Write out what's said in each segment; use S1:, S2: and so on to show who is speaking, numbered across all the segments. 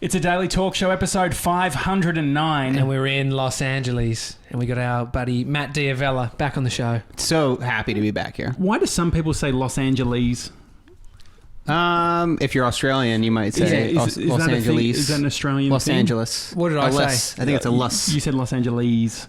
S1: It's a daily talk show, episode 509.
S2: And we're in Los Angeles. And we got our buddy Matt Diavella back on the show.
S3: So happy to be back here.
S1: Why do some people say Los Angeles?
S3: If you're Australian, you might say Los Angeles.
S1: Is that an Australian
S3: Los
S1: thing?
S3: Angeles.
S2: What did I say?
S3: I think it's a Los.
S1: You said Los Angeles.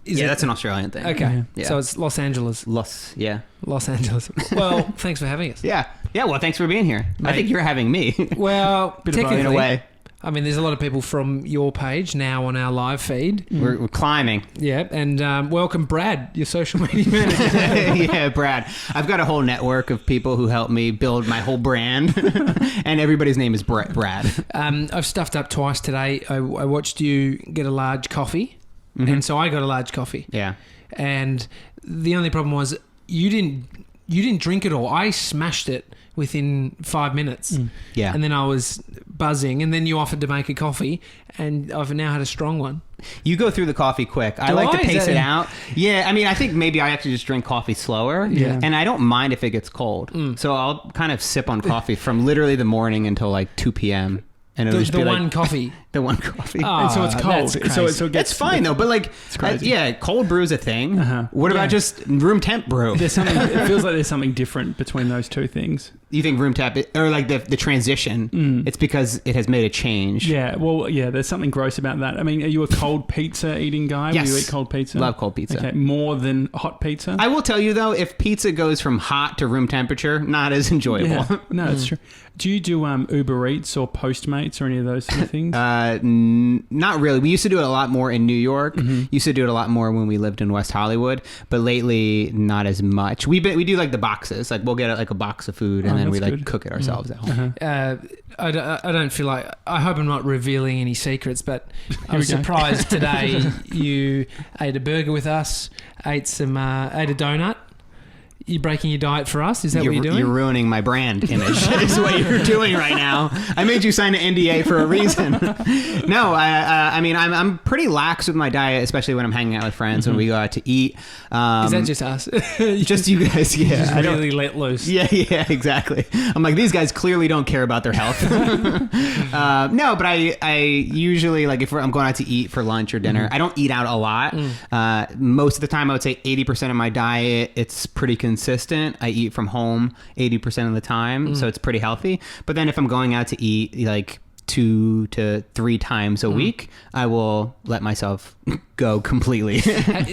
S3: That's an Australian thing.
S2: Okay.
S3: Yeah.
S2: So it's Los Angeles.
S3: Los
S2: Angeles. Well, thanks for having us.
S3: Yeah. Well, thanks for being here.
S1: Mate.
S3: I think you're having me.
S2: Well, technically,
S3: in a way.
S2: I mean, there's a lot of people from your page now on our live feed.
S3: We're climbing.
S2: Yeah, and welcome Brad, your social media manager.
S3: Yeah, Brad. I've got a whole network of people who help me build my whole brand, and everybody's name is Brad.
S2: I've stuffed up twice today. I watched you get a large coffee, and so I got a large coffee.
S3: Yeah.
S2: And the only problem was you didn't drink it all. I smashed it within 5 minutes.
S3: Yeah.
S2: And then I was buzzing, and then you offered to make a coffee, and I've now had a strong one.
S3: You go through the coffee quick. I like to pace it out. Yeah, I mean, I think maybe I actually just drink coffee slower.
S1: Yeah.
S3: And I don't mind if it gets cold. So I'll kind of sip on coffee from literally the morning until like 2 p.m. And it'll just be
S2: one
S3: like,
S2: coffee.
S3: The one coffee.
S2: Oh,
S1: And so it's cold. So it gets,
S3: It's fine though, but like,
S1: crazy.
S3: cold brew's a thing. What about just room temp brew?
S1: there's something. It feels like there's something different between those two things.
S3: You think room temp, or like the transition, it's because it has made a change.
S1: Yeah, well, yeah, there's something gross about that. I mean, are you a cold pizza eeting guy?
S3: Yes.
S1: Will you eat cold pizza?
S3: Love cold pizza.
S1: Okay, more than hot pizza?
S3: I will tell you though, if pizza goes from hot to room temperature, not as enjoyable.
S1: Yeah. No, that's true. Do you do Uber Eats or Postmates or any of those sort of things?
S3: Not really. We used to do it a lot more in New York. Used to do it a lot more when we lived in West Hollywood, but lately not as much. We do like the boxes. Like we'll get like a box of food and then we like cook it ourselves at home.
S2: I don't feel like... I hope I'm not revealing any secrets, but I was surprised today you ate a burger with us, ate a donut. You're breaking your diet for us? Is that what you're doing?
S3: You're ruining my brand image. Is what you're doing right now. I made you sign an NDA for a reason. No, I mean, I'm pretty lax with my diet, especially when I'm hanging out with friends, when we go out to eat.
S2: Is that just us?
S3: Just you guys, yeah.
S2: Just really let loose.
S3: Yeah, exactly. I'm like, these guys clearly don't care about their health. No, but I usually, like, if I'm going out to eat for lunch or dinner, I don't eat out a lot. Most of the time, I would say 80% of my diet, it's pretty consistent. I eat from home 80% of the time, so it's pretty healthy. But then if I'm going out to eat like 2 to 3 times a week, I will let myself go completely.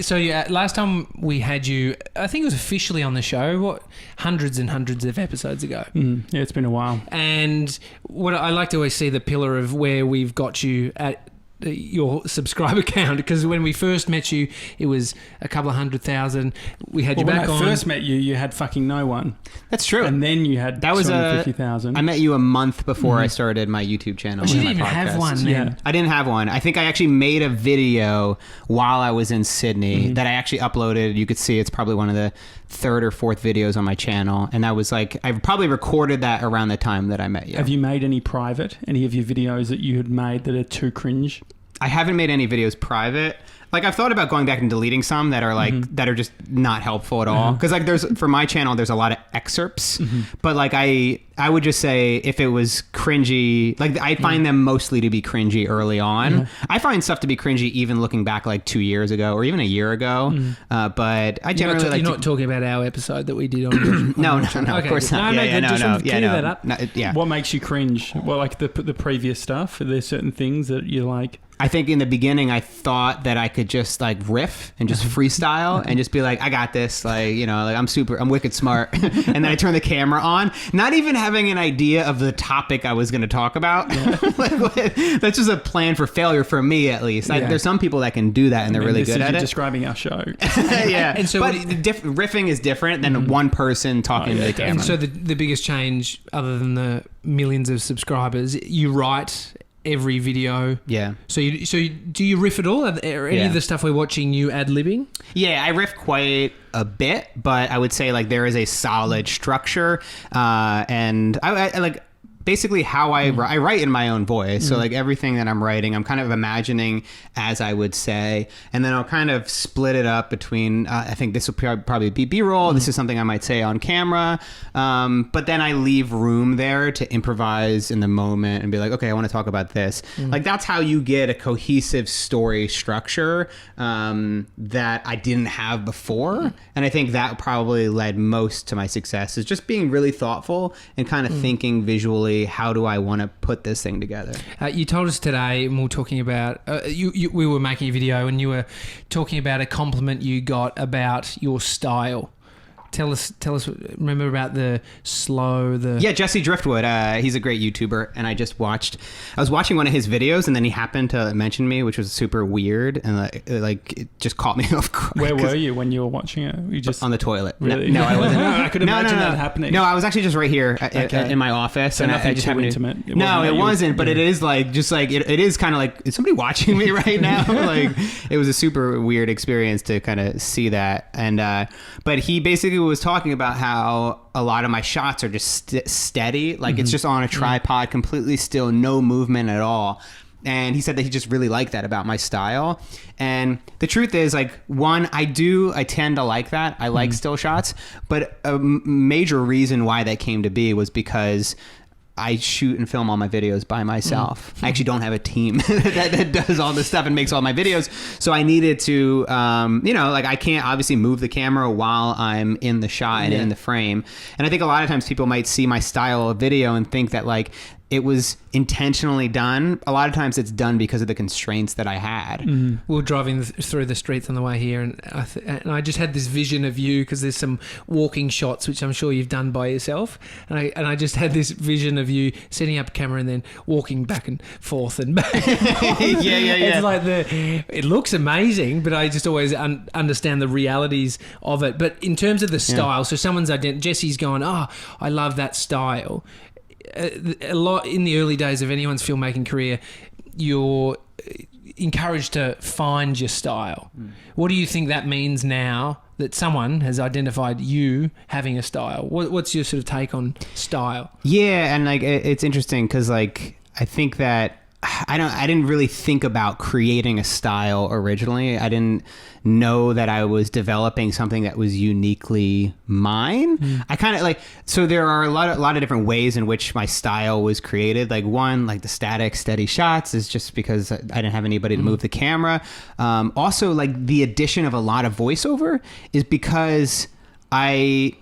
S2: So last time we had you, I think it was officially on the show, hundreds and hundreds of episodes ago.
S1: Yeah, it's been a while.
S2: And what I like to always see the pillar of where we've got you at your subscriber count, because when we first met you it was a couple of 100,000. We had you back on.
S1: When I first met you, you had fucking no one.
S3: That's true.
S1: And then you had 250,000.
S3: I met you a month before I started my YouTube channel.
S2: You didn't even have one then.
S1: Yeah.
S3: I didn't have one. I think I actually made a video while I was in Sydney that I actually uploaded. You could see it's probably one of the 3rd or 4th videos on my channel, and that was like, I probably recorded that around the time that I met you.
S1: Have you made any private? Any of your videos that you had made that are too cringe?
S3: I haven't made any videos private. Like, I've thought about going back and deleting some that are like that are just not helpful at all. Because like for my channel, there's a lot of excerpts, but like I would just say if it was cringy, like I find them mostly to be cringy early on. I find stuff to be cringy even looking back like 2 years ago or even a year ago. But I generally
S2: you're not talking about our episode that we did on your
S3: No,
S2: okay,
S3: of course not.
S2: That up.
S3: Yeah.
S1: What makes you cringe? Well, like the previous stuff. Are there certain things that you like?
S3: I think in the beginning I thought that I could just like riff and just freestyle and just be like, I got this, like, you know, like I'm wicked smart. And then I turn the camera on, not even having an idea of the topic I was going to talk about. That's just a plan for failure for me, at least. There's some people that can do that and they're really good at it.
S1: Describing our show.
S3: Yeah.
S2: And so
S3: but riffing is different than one person talking to the camera.
S2: And so the biggest change, other than the millions of subscribers, you write every video.
S3: Yeah.
S2: So do you riff at all? Are any of the stuff we're watching you ad-libbing?
S3: Yeah, I riff quite a bit, but I would say like there is a solid structure, and I like basically how I write in my own voice. So like everything that I'm writing, I'm kind of imagining as I would say, and then I'll kind of split it up between, I think this will probably be B-roll. This is something I might say on camera. But then I leave room there to improvise in the moment and be like, okay, I want to talk about this. Like that's how you get a cohesive story structure that I didn't have before. And I think that probably led most to my success, is just being really thoughtful and kind of thinking visually, how do I want to put this thing together?
S2: You told us today, and we were talking about, we were making a video and you were talking about a compliment you got about your style. Tell us, remember about Yeah, Jesse
S3: Driftwood. He's a great YouTuber, and I was watching one of his videos, and then he happened to mention me, which was super weird, and it just caught me off guard.
S1: Where were you when you were watching it? You just
S3: on the toilet.
S1: Really?
S3: No, I wasn't.
S1: I could imagine that happening.
S3: No, I was actually just right here in my office.
S1: So
S3: and
S1: nothing
S3: I just
S1: too intimate.
S3: It wasn't, but it is it is kind of like, is somebody watching me right now? Like, it was a super weird experience to kind of see that. And but he basically was talking about how a lot of my shots are just steady, like it's just on a tripod, completely still, no movement at all. And he said that he just really liked that about my style. And the truth is, like, one, I tend to like that. I like still shots, but a major reason why that came to be was because I shoot and film all my videos by myself. I actually don't have a team that does all this stuff and makes all my videos. So I needed to, I can't obviously move the camera while I'm in the shot and in the frame. And I think a lot of times people might see my style of video and think that like it was intentionally done. A lot of times it's done because of the constraints that I had.
S2: We were driving through the streets on the way here, and I just had this vision of you, because there's some walking shots which I'm sure you've done by yourself, and I just had this vision of you setting up a camera and then walking back and forth and back. It's like it looks amazing, but I just always understand the realities of it. But in terms of the style, so someone's Jesse's going, oh, I love that style. A lot in the early days of anyone's filmmaking career, you're encouraged to find your style. What do you think that means now that someone has identified you having a style? What's your sort of take on style?
S3: Yeah, and like it's interesting because like I think that I didn't really think about creating a style originally. I didn't know that I was developing something that was uniquely mine. I kind of so there are a lot of different ways in which my style was created. Like one, like the static, steady shots is just because I didn't have anybody to move the camera. Also, like the addition of a lot of voiceover is because I'm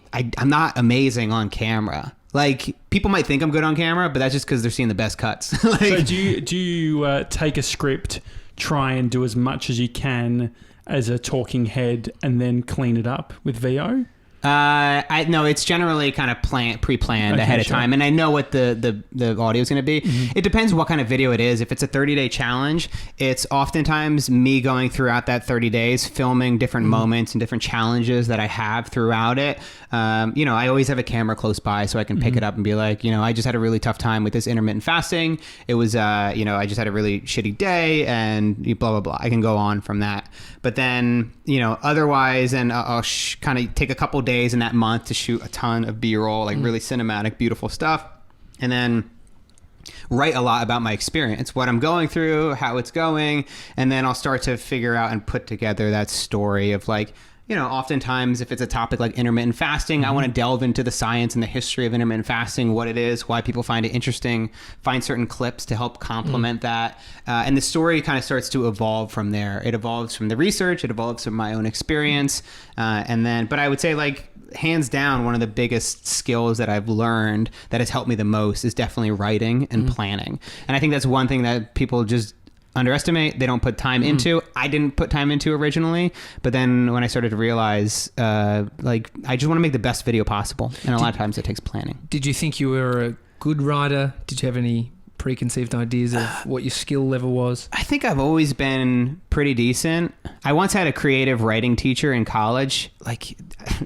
S3: not amazing on camera. Like, people might think I'm good on camera, but that's just because they're seeing the best cuts.
S1: So do you take a script, try and do as much as you can as a talking head, and then clean it up with VO?
S3: No, it's generally kind of pre-planned ahead of time, and I know what the audio is going to be. It depends what kind of video it is. If it's a 30-day challenge, it's oftentimes me going throughout that 30 days, filming different moments and different challenges that I have throughout it. I always have a camera close by so I can pick it up and be like, I just had a really tough time with this intermittent fasting. It was, I just had a really shitty day, and blah, blah, blah. I can go on from that. But then, otherwise, and I'll kind of take a couple days in that month to shoot a ton of B-roll, like really cinematic, beautiful stuff. And then write a lot about my experience, what I'm going through, how it's going. And then I'll start to figure out and put together that story of like, oftentimes if it's a topic like intermittent fasting, I want to delve into the science and the history of intermittent fasting, what it is, why people find it interesting, find certain clips to help complement that. And the story kind of starts to evolve from there. It evolves from the research, it evolves from my own experience. But I would say like, hands down, one of the biggest skills that I've learned that has helped me the most is definitely writing and planning. And I think that's one thing that people just underestimate. They don't put time into. I didn't put time into originally, but then when I started to realize, I just want to make the best video possible, and a lot of times it takes planning.
S2: Did you think you were a good writer? Did you have any preconceived ideas of what your skill level was?
S3: I think I've always been pretty decent. I once had a creative writing teacher in college. Like,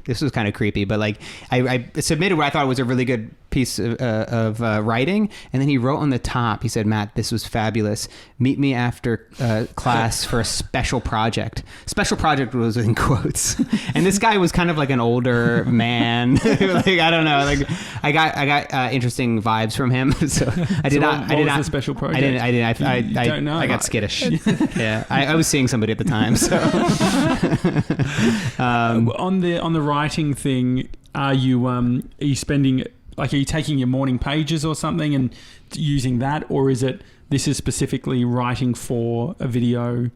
S3: this was kind of creepy, but like I submitted what I thought was a really good piece of writing, and then he wrote on the top, he said, Matt, this was fabulous. Meet me after class for a special project. Special project was in quotes. And this guy was kind of like an older man. Like, I don't know. Like, I got interesting vibes from him. So I did not.
S1: What was the special project?
S3: I
S1: don't know.
S3: I got skittish. Yeah, I was seeing somebody at the time. So
S1: on the writing thing, are you spending, like, are you taking your morning pages or something and using that, or is it this is specifically writing for a video?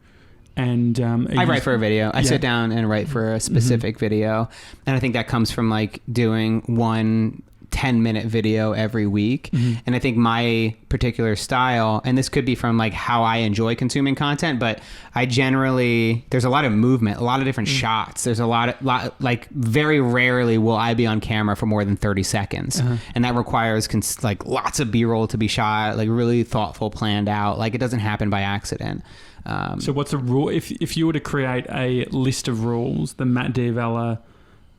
S1: And
S3: I write for a video. I sit down and write for a specific video, and I think that comes from like doing one 10-minute video every week. And I think my particular style, and this could be from like how I enjoy consuming content, but I generally, there's a lot of movement, a lot of different shots. There's a lot like very rarely will I be on camera for more than 30 seconds. And that requires like lots of B-roll to be shot, like really thoughtful, planned out. Like it doesn't happen by accident.
S1: So what's a rule? If you were to create a list of rules, the Matt D'Avella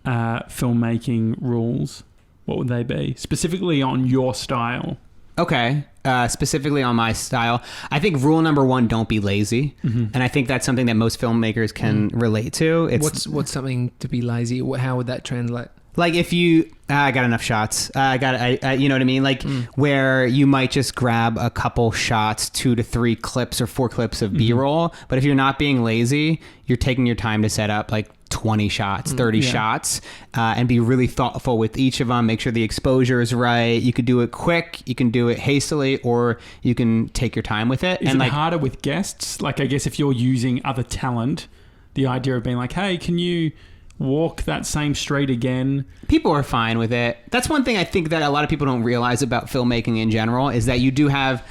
S1: filmmaking rules, what would they be? Specifically on your style.
S3: Okay. Specifically on my style, I think rule number 1, don't be lazy. And I think that's something that most filmmakers can relate to. It's
S2: what's something to be lazy? How would that translate?
S3: Like if you, I got enough shots. You know what I mean? Like where you might just grab a couple shots, 2 to 3 clips or 4 clips of B-roll. But if you're not being lazy, you're taking your time to set up like 20 shots, 30 shots, and be really thoughtful with each of them. Make sure the exposure is right. You could do it quick, you can do it hastily, or you can take your time with it.
S1: Is it harder with guests? Like, I guess if you're using other talent, the idea of being like, hey, can you walk that same street again?
S3: People are fine with it. That's one thing I think that a lot of people don't realize about filmmaking in general, is that you do have,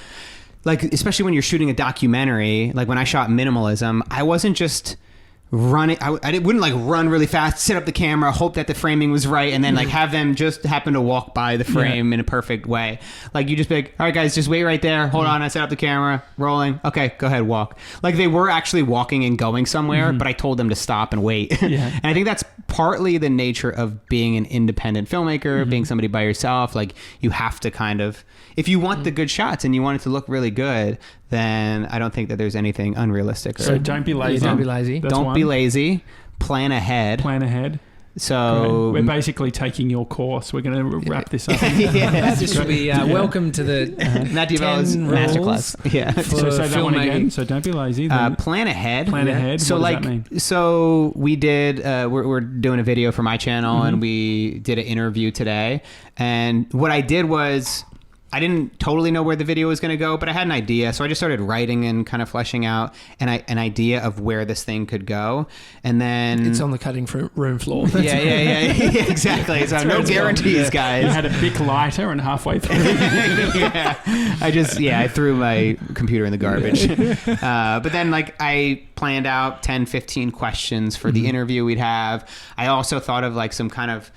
S3: like, especially when you're shooting a documentary, like when I shot Minimalism, I wasn't just running. I wouldn't like run really fast, set up the camera, hope that the framing was right, and then like have them just happen to walk by the frame in a perfect way. Like you just be like, all right guys, just wait right there, hold on, I set up the camera, rolling, okay, go ahead, walk. Like they were actually walking and going somewhere, but I told them to stop and wait. And I think that's partly the nature of being an independent filmmaker, being somebody by yourself. Like you have to kind of, if you want the good shots and you want it to look really good, then I don't think that there's anything unrealistic.
S1: So don't be lazy.
S2: Don't be lazy.
S3: Don't be lazy. Plan ahead.
S1: Plan ahead.
S3: So
S1: we're basically taking your course. We're going to wrap this up.
S2: This will be welcome to the
S3: Matt D'Avella's masterclass. Yeah.
S1: So say that one again. So don't be lazy.
S3: Plan ahead.
S1: Plan ahead.
S3: So
S1: what does that mean?
S3: So we did. We're doing a video for my channel, and we did an interview today. And what I did was, I didn't totally know where the video was going to go, but I had an idea. So I just started writing and kind of fleshing out an idea of where this thing could go. And then
S2: it's on the cutting room floor.
S3: Yeah, exactly. So no guarantees, guys.
S1: You had a Bic lighter, and halfway through.
S3: I threw my computer in the garbage. But then like I planned out 10, 15 questions for the interview we'd have. I also thought of like some kind of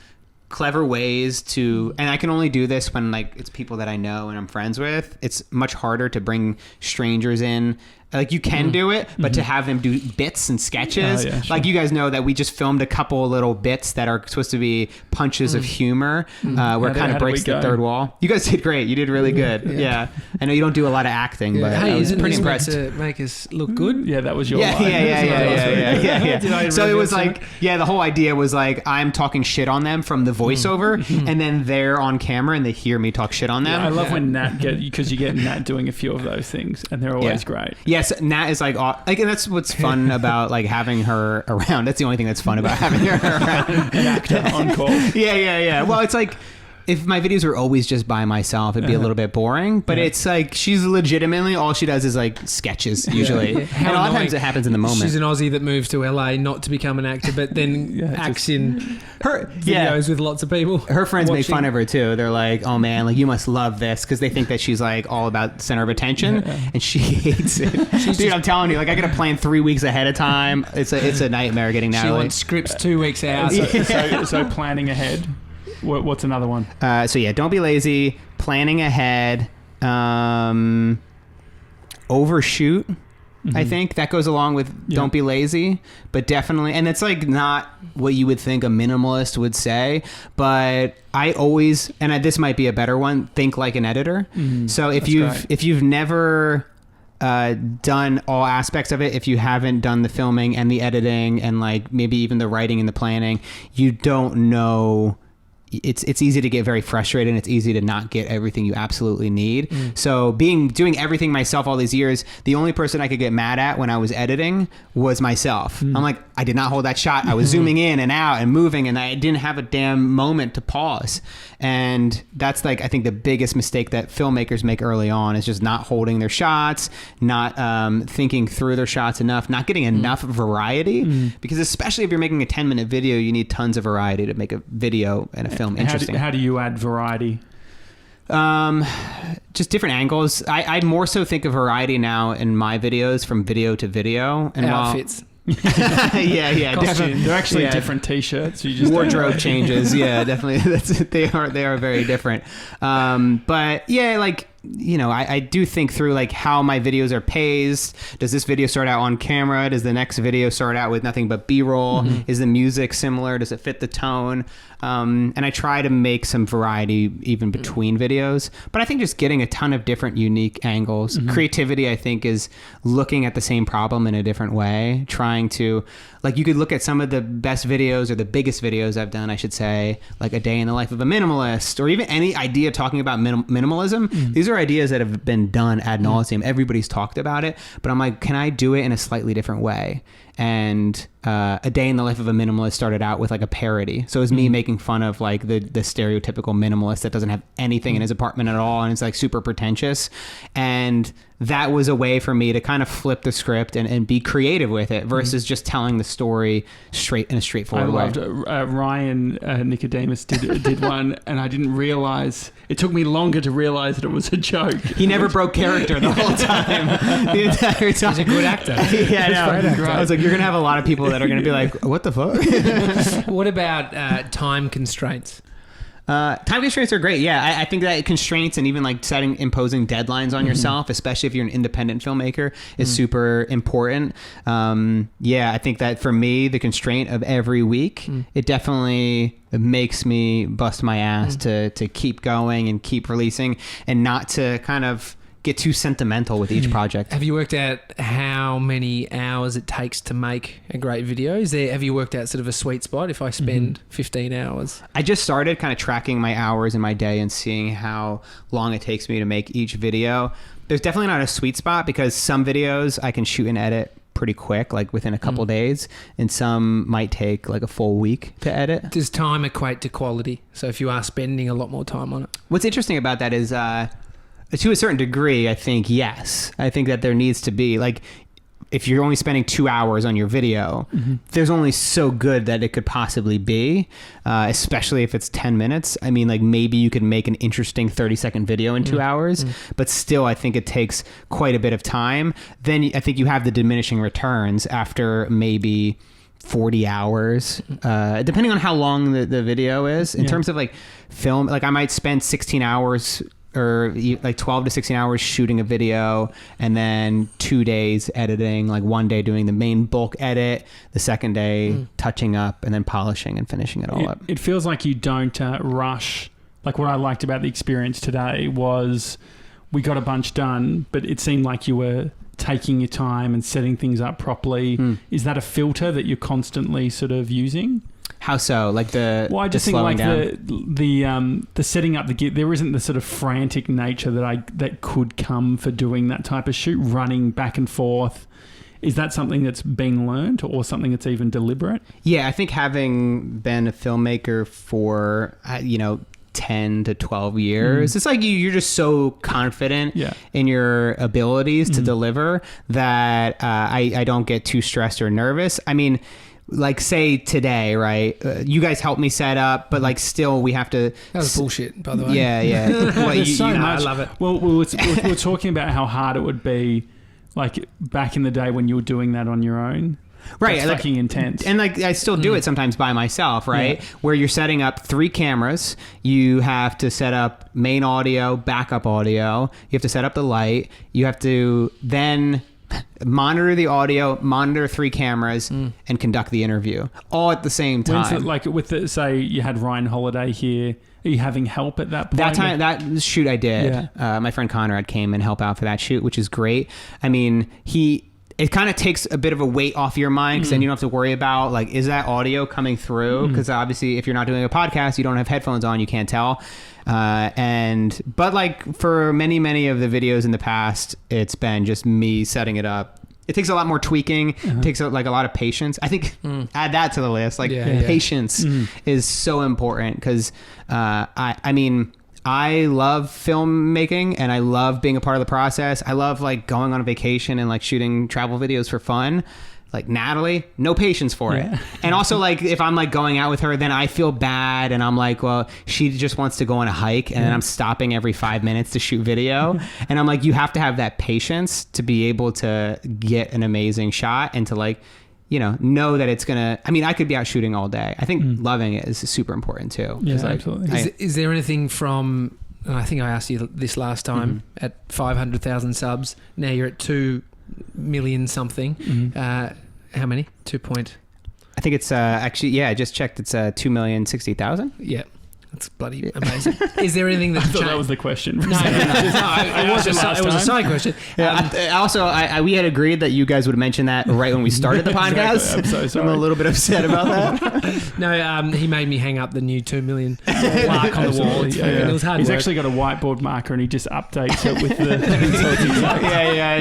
S3: clever ways to, and I can only do this when like it's people that I know and I'm friends with. It's much harder to bring strangers in. Like you can do it, but to have them do bits and sketches, like you guys know that we just filmed a couple little bits that are supposed to be punches of humor, where it kind of breaks the third wall. You guys did great. You did really good. Yeah. I know you don't do a lot of acting, but I was pretty impressed.
S2: To make us look good.
S1: Yeah, that was your line.
S3: Yeah. So it was like, the whole idea was like I'm talking shit on them from the voiceover, and then they're on camera and they hear me talk shit on them.
S1: I love when because you get Nat doing a few of those things, and they're always great.
S3: Yes, Nat is like, and that's what's fun about like having her around. That's the only thing that's fun about having her around.
S1: An actor on call.
S3: Yeah. Well, it's like, if my videos were always just by myself, it'd be a little bit boring. But it's like she's legitimately, all she does is like sketches usually. And a lot of times it happens in the moment.
S2: She's an Aussie that moved to LA not to become an actor, but then acts in her videos with lots of people.
S3: Her friends make fun of her too. They're like, "Oh man, like you must love this," because they think that she's like all about center of attention, and she hates it. Dude, I'm telling you, like I got to plan 3 weeks ahead of time. It's a nightmare getting Natalie.
S2: She wants scripts 2 weeks out.
S1: So planning ahead. What's another one?
S3: Don't be lazy. Planning ahead. Overshoot. I think that goes along with don't be lazy, but definitely, and it's like not what you would think a minimalist would say, but I always, and this might be a better one, think like an editor. So if you've never done all aspects of it, if you haven't done the filming and the editing and like maybe even the writing and the planning, you don't know. It's easy to get very frustrated, and it's easy to not get everything you absolutely need. So doing everything myself all these years, the only person I could get mad at when I was editing was myself. I'm like, I did not hold that shot. I was zooming in and out and moving, and I didn't have a damn moment to pause. And that's like, I think the biggest mistake that filmmakers make early on is just not holding their shots, not thinking through their shots enough, not getting enough variety. Because especially if you're making a 10-minute video, you need tons of variety to make a video and a film interesting.
S1: How do you add variety?
S3: Just different angles. I more so think of variety now in my videos from video to video. And
S2: outfits.
S3: Yeah, definitely.
S1: They're actually different T-shirts. You just
S3: wardrobe changes. Yeah, definitely. They are very different. But yeah, like, you know, I do think through like how my videos are paced. Does this video start out on camera? Does the next video start out with nothing but B-roll? Is the music similar? Does it fit the tone? And I try to make some variety even between videos. But I think just getting a ton of different unique angles. Creativity, I think, is looking at the same problem in a different way. Trying to, like, you could look at some of the best videos or the biggest videos I've done, I should say, like A Day in the Life of a Minimalist, or even any idea talking about minimalism. These are ideas that have been done ad nauseum. Everybody's talked about it, but I'm like, can I do it in a slightly different way? And A Day in the Life of a Minimalist started out with like a parody. So it was me making fun of like the stereotypical minimalist that doesn't have anything in his apartment at all, and it's like super pretentious. And that was a way for me to kind of flip the script and be creative with it versus just telling the story in a straightforward way.
S1: I loved Ryan Nicodemus did one, and I didn't realize, it took me longer to realize that it was a joke.
S3: He never broke character the whole time. The entire time.
S2: He's a good actor.
S3: Yeah, I know. I was like, you're going to have a lot of people that are going to be like, what the fuck?
S2: What about time constraints?
S3: Time constraints are great. Yeah, I think that constraints and even like imposing deadlines on yourself, especially if you're an independent filmmaker, is super important. Yeah, I think that for me, the constraint of every week, it definitely makes me bust my ass to keep going and keep releasing, and not to kind of get too sentimental with each project.
S2: Have you worked out how many hours it takes to make a great video? Have you worked out sort of a sweet spot? If I spend 15 hours,
S3: I just started kind of tracking my hours in my day and seeing how long it takes me to make each video. There's definitely not a sweet spot, because some videos I can shoot and edit pretty quick, like within a couple days, and some might take like a full week to edit.
S2: Does time equate to quality? So if you are spending a lot more time on it,
S3: what's interesting about that is to a certain degree, I think, yes. I think that there needs to be, like, if you're only spending 2 hours on your video, there's only so good that it could possibly be, especially if it's 10 minutes. I mean, like, maybe you could make an interesting 30-second video in 2 hours, but still, I think it takes quite a bit of time. Then I think you have the diminishing returns after maybe 40 hours, depending on how long the video is. In terms of, like, film, like, I might spend 16 hours or like 12 to 16 hours shooting a video, and then 2 days editing, like 1 day doing the main bulk edit, the second day touching up, and then polishing and finishing it all up.
S1: It feels like you don't rush. Like, what I liked about the experience today was we got a bunch done, but it seemed like you were taking your time and setting things up properly. Is that a filter that you're constantly sort of using?
S3: How so? Like
S1: well, I just think like the setting up the gear, there isn't the sort of frantic nature that could come for doing that type of shoot, running back and forth. Is that something that's been learned, or something that's even deliberate?
S3: Yeah, I think having been a filmmaker for 10 to 12 years, it's like you're just so confident in your abilities to deliver that I don't get too stressed or nervous. I mean, like, say today, right? You guys helped me set up, but like still we have to.
S2: That was bullshit, by the way.
S3: Yeah. Well,
S2: I love it.
S1: Well, we're talking about how hard it would be, like back in the day when you were doing that on your own.
S3: Right,
S1: that's fucking intense.
S3: And like I still do it sometimes by myself, right? Where you're setting up 3 cameras, you have to set up main audio, backup audio, you have to set up the light, you have to then monitor the audio, monitor 3 cameras, and conduct the interview all at the same time.
S1: When's it, like with the, say you had Ryan Holiday here, are you having help at that point?
S3: That shoot I did. Yeah. My friend Conrad came and helped out for that shoot, which is great. I mean, it kind of takes a bit of a weight off your mind, because then you don't have to worry about, like, is that audio coming through? Because obviously if you're not doing a podcast, you don't have headphones on, you can't tell. But like for many of the videos in the past, it's been just me setting it up. It takes a lot more tweaking. It takes like a lot of patience. I think add that to the list. Like patience is so important, because I mean, I love filmmaking and I love being a part of the process. I love like going on a vacation and like shooting travel videos for fun. Like Natalie, no patience for it. And also, like, if I'm like going out with her, then I feel bad, and I'm like, well, she just wants to go on a hike, and then I'm stopping every 5 minutes to shoot video. And I'm like, you have to have that patience to be able to get an amazing shot, and to like, you know that it's gonna. I mean, I could be out shooting all day. I think loving it is super important too.
S1: Yeah,
S3: like,
S1: absolutely.
S2: Is there anything from? And I think I asked you this last time at 500,000 subs. Now you're at 2 million something. How many? 2 point.
S3: I think it's actually, I just checked. It's 2,060,000.
S2: Yeah. That's bloody amazing. Is there anything that's changed?
S1: That was the question.
S2: No, it was a side question.
S3: Yeah, we had agreed that you guys would mention that right when we started the podcast.
S1: Exactly. I'm so sorry.
S3: I'm a little bit upset about that.
S2: No, he made me hang up the new 2 million plaque on the wall. It was hard
S1: He's
S2: work.
S1: actually got a whiteboard marker and he just updates it with the...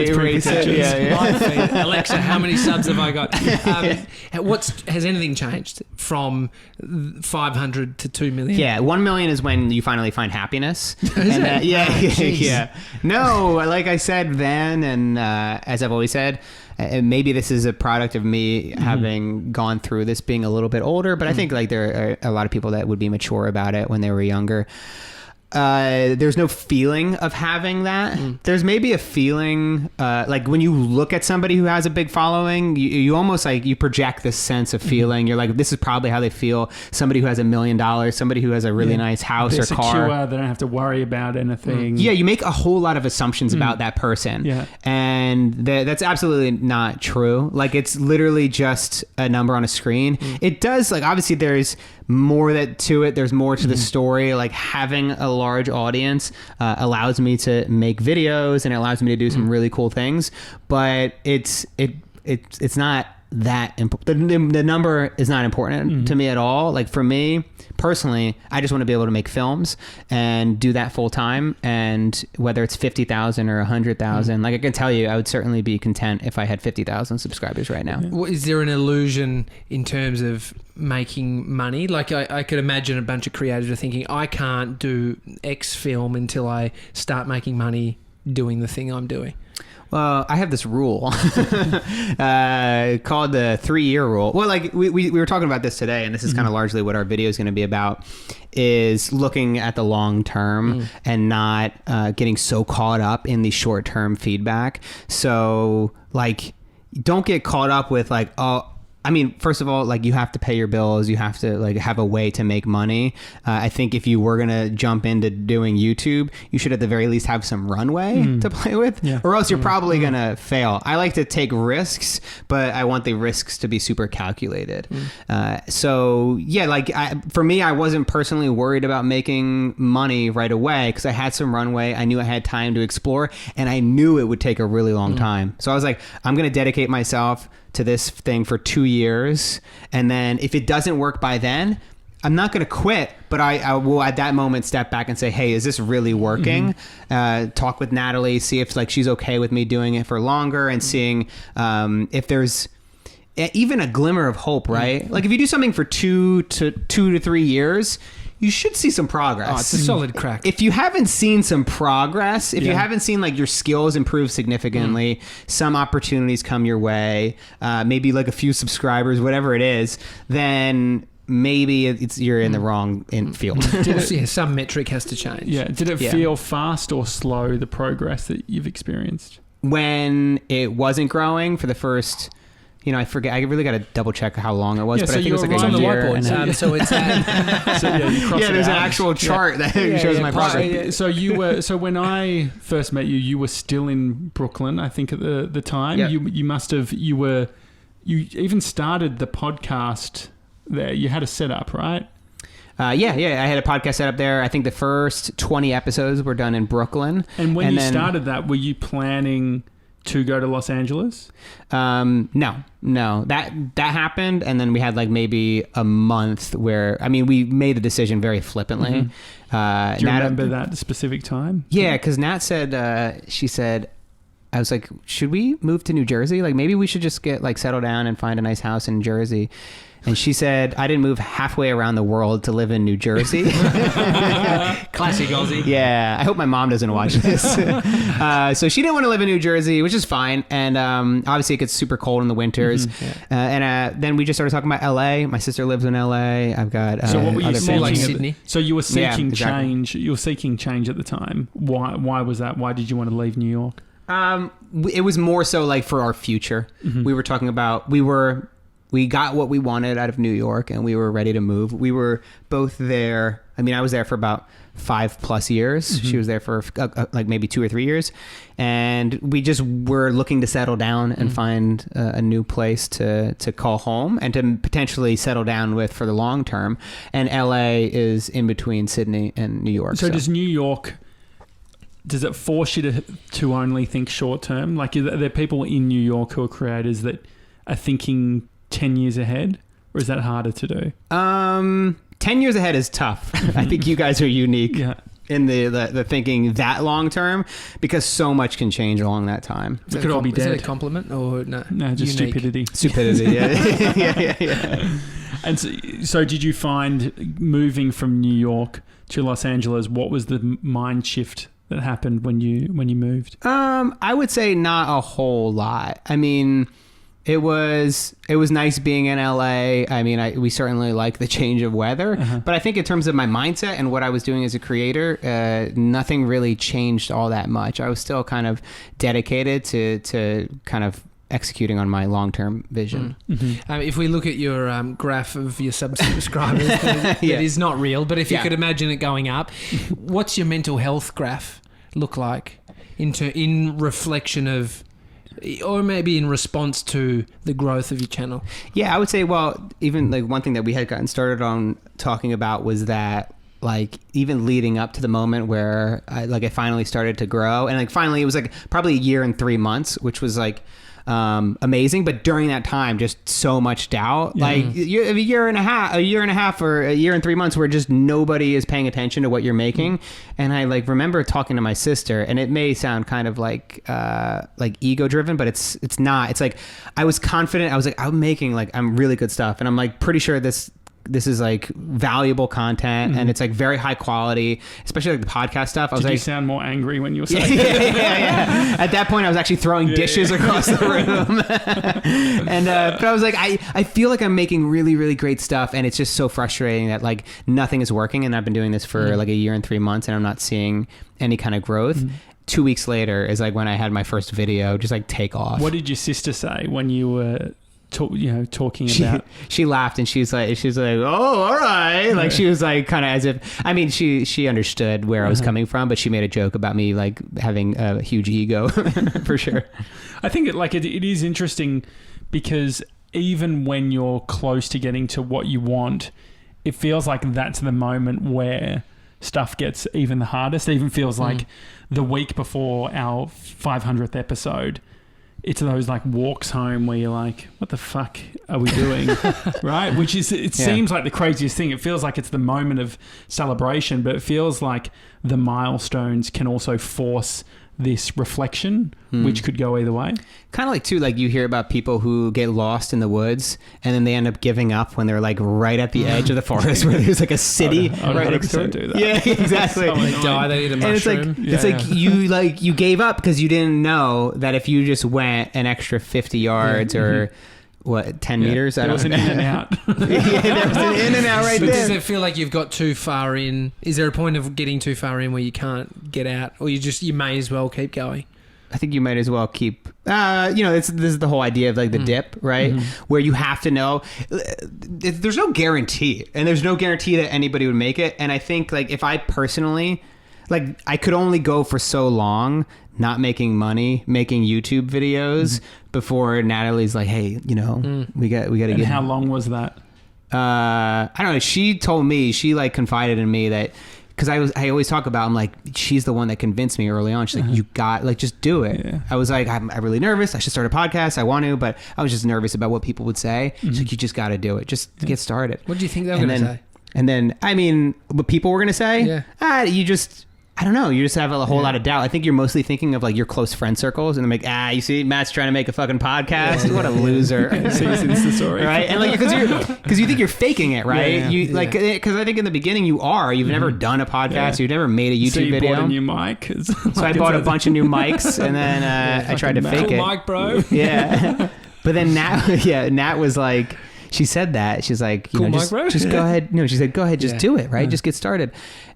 S3: erase it.
S2: Yeah. Alexa, how many subs have I got? Has anything changed from 500 to 2 million?
S3: Yeah, 1 million is when you finally find happiness. Yeah. No, like I said then, and as I've always said, maybe this is a product of me having gone through this, being a little bit older, but I think like there are a lot of people that would be mature about it when they were younger. There's no feeling of having that. There's maybe a feeling like when you look at somebody who has a big following, you almost like you project this sense of feeling. You're like, this is probably how they feel. Somebody who has $1 million, somebody who has a really nice house
S1: They're
S3: or car.
S1: Secure, they don't have to worry about anything.
S3: Yeah, you make a whole lot of assumptions about that person.
S1: Yeah.
S3: And that's absolutely not true. Like, it's literally just a number on a screen. It does, like, obviously there's more to it. There's more to the story. Like, having a large audience allows me to make videos, and it allows me to do some really cool things. But it's not that important. The number is not important to me at all. Like, for me personally, I just want to be able to make films and do that full time. And whether it's 50,000 or 100,000, like, I can tell you, I would certainly be content if I had 50,000 subscribers right now.
S2: Is there an illusion in terms of making money? Like, I could imagine a bunch of creators are thinking, I can't do X film until I start making money doing the thing I'm doing.
S3: Well, I have this rule called the 3-year rule. Well, like we were talking about this today, and this is kind of largely what our video is going to be about, is looking at the long term and not getting so caught up in the short term feedback. So, like, don't get caught up with like, oh, I mean, first of all, like, you have to pay your bills. You have to like have a way to make money. I think if you were going to jump into doing YouTube, you should at the very least have some runway to play with, or else you're probably going to fail. I like to take risks, but I want the risks to be super calculated. So yeah, like for me, I wasn't personally worried about making money right away because I had some runway. I knew I had time to explore, and I knew it would take a really long time. So I was like, I'm going to dedicate myself to this thing for 2 years, and then if it doesn't work by then, I'm not going to quit, but I will at that moment step back and say, hey, is this really working? Talk with Natalie, see if like she's okay with me doing it for longer, and seeing if there's even a glimmer of hope, right? Like, if you do something for 2 to 3 years, you should see some progress.
S2: Oh, it's a solid crack.
S3: If you haven't seen some progress, if you haven't seen like your skills improve significantly, some opportunities come your way, maybe like a few subscribers, whatever it is, then maybe you're in the wrong field.
S2: Some metric has to change.
S1: Yeah. Did it feel fast or slow, the progress that you've experienced?
S3: When it wasn't growing for the first I forget. I really got to double check how long it was, but I think it was like
S2: it's
S3: a
S2: on the
S3: year.
S2: whiteboard. So it's that.
S3: There's an actual chart that shows my progress.
S1: So when I first met you, you were still in Brooklyn, I think, at the time.
S3: Yep.
S1: You must have. You even started the podcast there. You had a setup, right?
S3: I had a podcast set up there. I think the first 20 episodes were done in Brooklyn.
S1: And when you started that, were you planning to go to Los Angeles?
S3: No. That happened, and then we had like maybe a month where we made the decision very flippantly.
S1: Mm-hmm. Do you remember that specific time?
S3: Yeah, because Nat said, she said, I was like, should we move to New Jersey? Like maybe we should just get like settle down and find a nice house in Jersey. And she said, I didn't move halfway around the world to live in New Jersey.
S2: Classic Aussie.
S3: Yeah. I hope my mom doesn't watch this. So she didn't want to live in New Jersey, which is fine. And obviously it gets super cold in the winters. Mm-hmm. And then we just started talking about LA. My sister lives in LA. I've got
S1: so what were you seeking?
S2: Like Sydney?
S1: So you were seeking change. You were seeking change at the time. Why was that? Why did you want to leave New York?
S3: It was more so like for our future. Mm-hmm. We were talking about, we got what we wanted out of New York and we were ready to move. We were both there. I was there for about 5+ years. Mm-hmm. She was there for like maybe 2 or 3 years. And we just were looking to settle down and find a new place to call home and to potentially settle down with for the long term. And LA is in between Sydney and New York.
S1: So does New York, does it force you to only think short term? Like are there people in New York who are creators that are thinking 10 years ahead, or is that harder to do?
S3: 10 years ahead is tough. I think you guys are unique in the thinking that long term, because so much can change along that time.
S1: It could all be dead.
S2: Is it a compliment or no?
S1: No, just
S2: unique?
S3: Stupidity. Yeah.
S1: And so did you find moving from New York to Los Angeles, what was the mind shift that happened when you moved?
S3: I would say not a whole lot. It was nice being in LA. We certainly like the change of weather, but I think in terms of my mindset and what I was doing as a creator, nothing really changed all that much. I was still kind of dedicated to kind of executing on my long-term vision.
S2: Mm-hmm. If we look at your graph of your subscribers, that is not real, but if you could imagine it going up, what's your mental health graph look like in reflection of, or maybe in response to the growth of your channel? Yeah,
S3: I would say, well, even like one thing that we had gotten started on talking about was that, like, even leading up to the moment where I finally started to grow, and like finally it was like probably a year and 3 months, which was like amazing. But during that time, just so much doubt. Yeah. Like a year and a half, or a year and 3 months where just nobody is paying attention to what you're making. And I like remember talking to my sister, and it may sound kind of like ego driven, but it's not. It's like I was confident. I was like, I'm really good stuff, and I'm like pretty sure this is like valuable content, and it's like very high quality, especially like the podcast stuff.
S1: Did you sound more angry when you were saying
S3: yeah. At that point I was actually throwing dishes across the room. And but I was like, I feel like I'm making really, really great stuff, and it's just so frustrating that like nothing is working, and I've been doing this for like a year and 3 months, and I'm not seeing any kind of growth. 2 weeks later is like when I had my first video just like take off.
S1: What did your sister say when you were talking about?
S3: She laughed, and she's like, oh, all right. Like she was like kind of as if, she understood where I was coming from, but she made a joke about me like having a huge ego for sure.
S1: I think it is interesting because even when you're close to getting to what you want, it feels like that's the moment where stuff gets even the hardest. It even feels like the week before our 500th episode, it's those like walks home where you're like, what the fuck are we doing? Right? Which is, seems like the craziest thing. It feels like it's the moment of celebration, but it feels like the milestones can also force this reflection, which could go either way.
S3: Kind of like too, like you hear about people who get lost in the woods and then they end up giving up when they're like right at the edge of the forest where there's like a city right next to it.
S1: Do that.
S3: Yeah, exactly.
S2: They die, they eat a mushroom.
S3: And it's like you gave up because you didn't know that if you just went an extra 50 yards or 10 meters?
S1: There was an in and out.
S3: There was an in and out right there.
S2: Does it feel like you've got too far in? Is there a point of getting too far in where you can't get out, or you may as well keep going?
S3: I think you might as well keep, this is the whole idea of like the dip, right? Where you have to know, there's no guarantee, and there's no guarantee that anybody would make it. And I think like if I personally, like I could only go for so long not making money, making YouTube videos before Natalie's like, hey, we got to get.
S1: And how long was that?
S3: I don't know. She told me, she like confided in me that, because I always talk about, I'm like, she's the one that convinced me early on. She's like, you got, like, just do it. Yeah. I was like, I'm really nervous. I should start a podcast. I want to, but I was just nervous about what people would say. She's like, you just got to do it. Just get started.
S2: What do you think they were going to say?
S3: And then, I mean, what people were going to say? Yeah. You just... I don't know. You just have a whole lot of doubt. I think you're mostly thinking of like your close friend circles, and they're like, you see, Matt's trying to make a fucking podcast. What a loser!
S1: So it's the story,
S3: right? And like, because you think you're faking it, right? Because I think in the beginning you've never done a podcast, you've never made a YouTube video.
S1: You bought a new mic.
S3: So I bought a bunch of new mics, and then I tried to fake it.
S2: Cool mic, bro.
S3: Yeah, but then Nat was like. She said that. She's like,
S2: cool
S3: just go ahead. No, she said, go ahead, just do it, right? Just get started.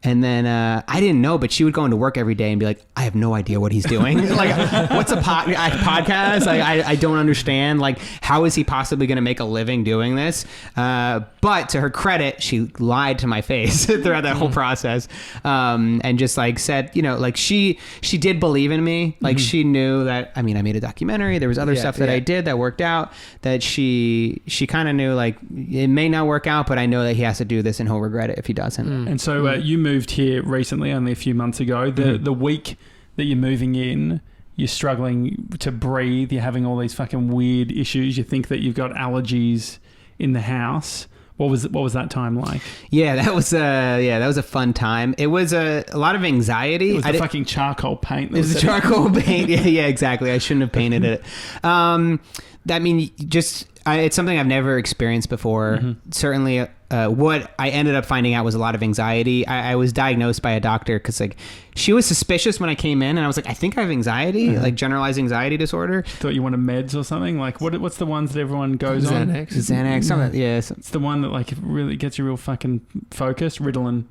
S3: And then I didn't know, but she would go into work every day and be like, I have no idea what he's doing. Like, what's a podcast? Like, I don't understand. Like, how is he possibly going to make a living doing this? But to her credit, she lied to my face throughout that whole process, and just like said, like she did believe in me. Like she knew that. I mean, I made a documentary. There was other stuff that I did that worked out. That she kind of knew, like, it may not work out, but I know that he has to do this and he'll regret it if he doesn't.
S1: And so you moved here recently, only a few months ago. The week that you're moving in, you're struggling to breathe. You're having all these fucking weird issues. You think that you've got allergies in the house. What was that time like? Yeah,
S3: that was a fun time. It was a lot of anxiety.
S1: It was the fucking charcoal paint.
S3: It was the charcoal paint. Yeah, exactly. I shouldn't have painted it. I mean, it's something I've never experienced before. Certainly, what I ended up finding out was a lot of anxiety. I was diagnosed by a doctor because like she was suspicious when I came in, and I was like, I think I have anxiety, like generalized anxiety disorder.
S1: Thought you wanted meds or something. Like what's the ones that everyone goes on?
S3: Xanax. Something. Yeah.
S1: It's the one that like really gets you real fucking focused. Ritalin.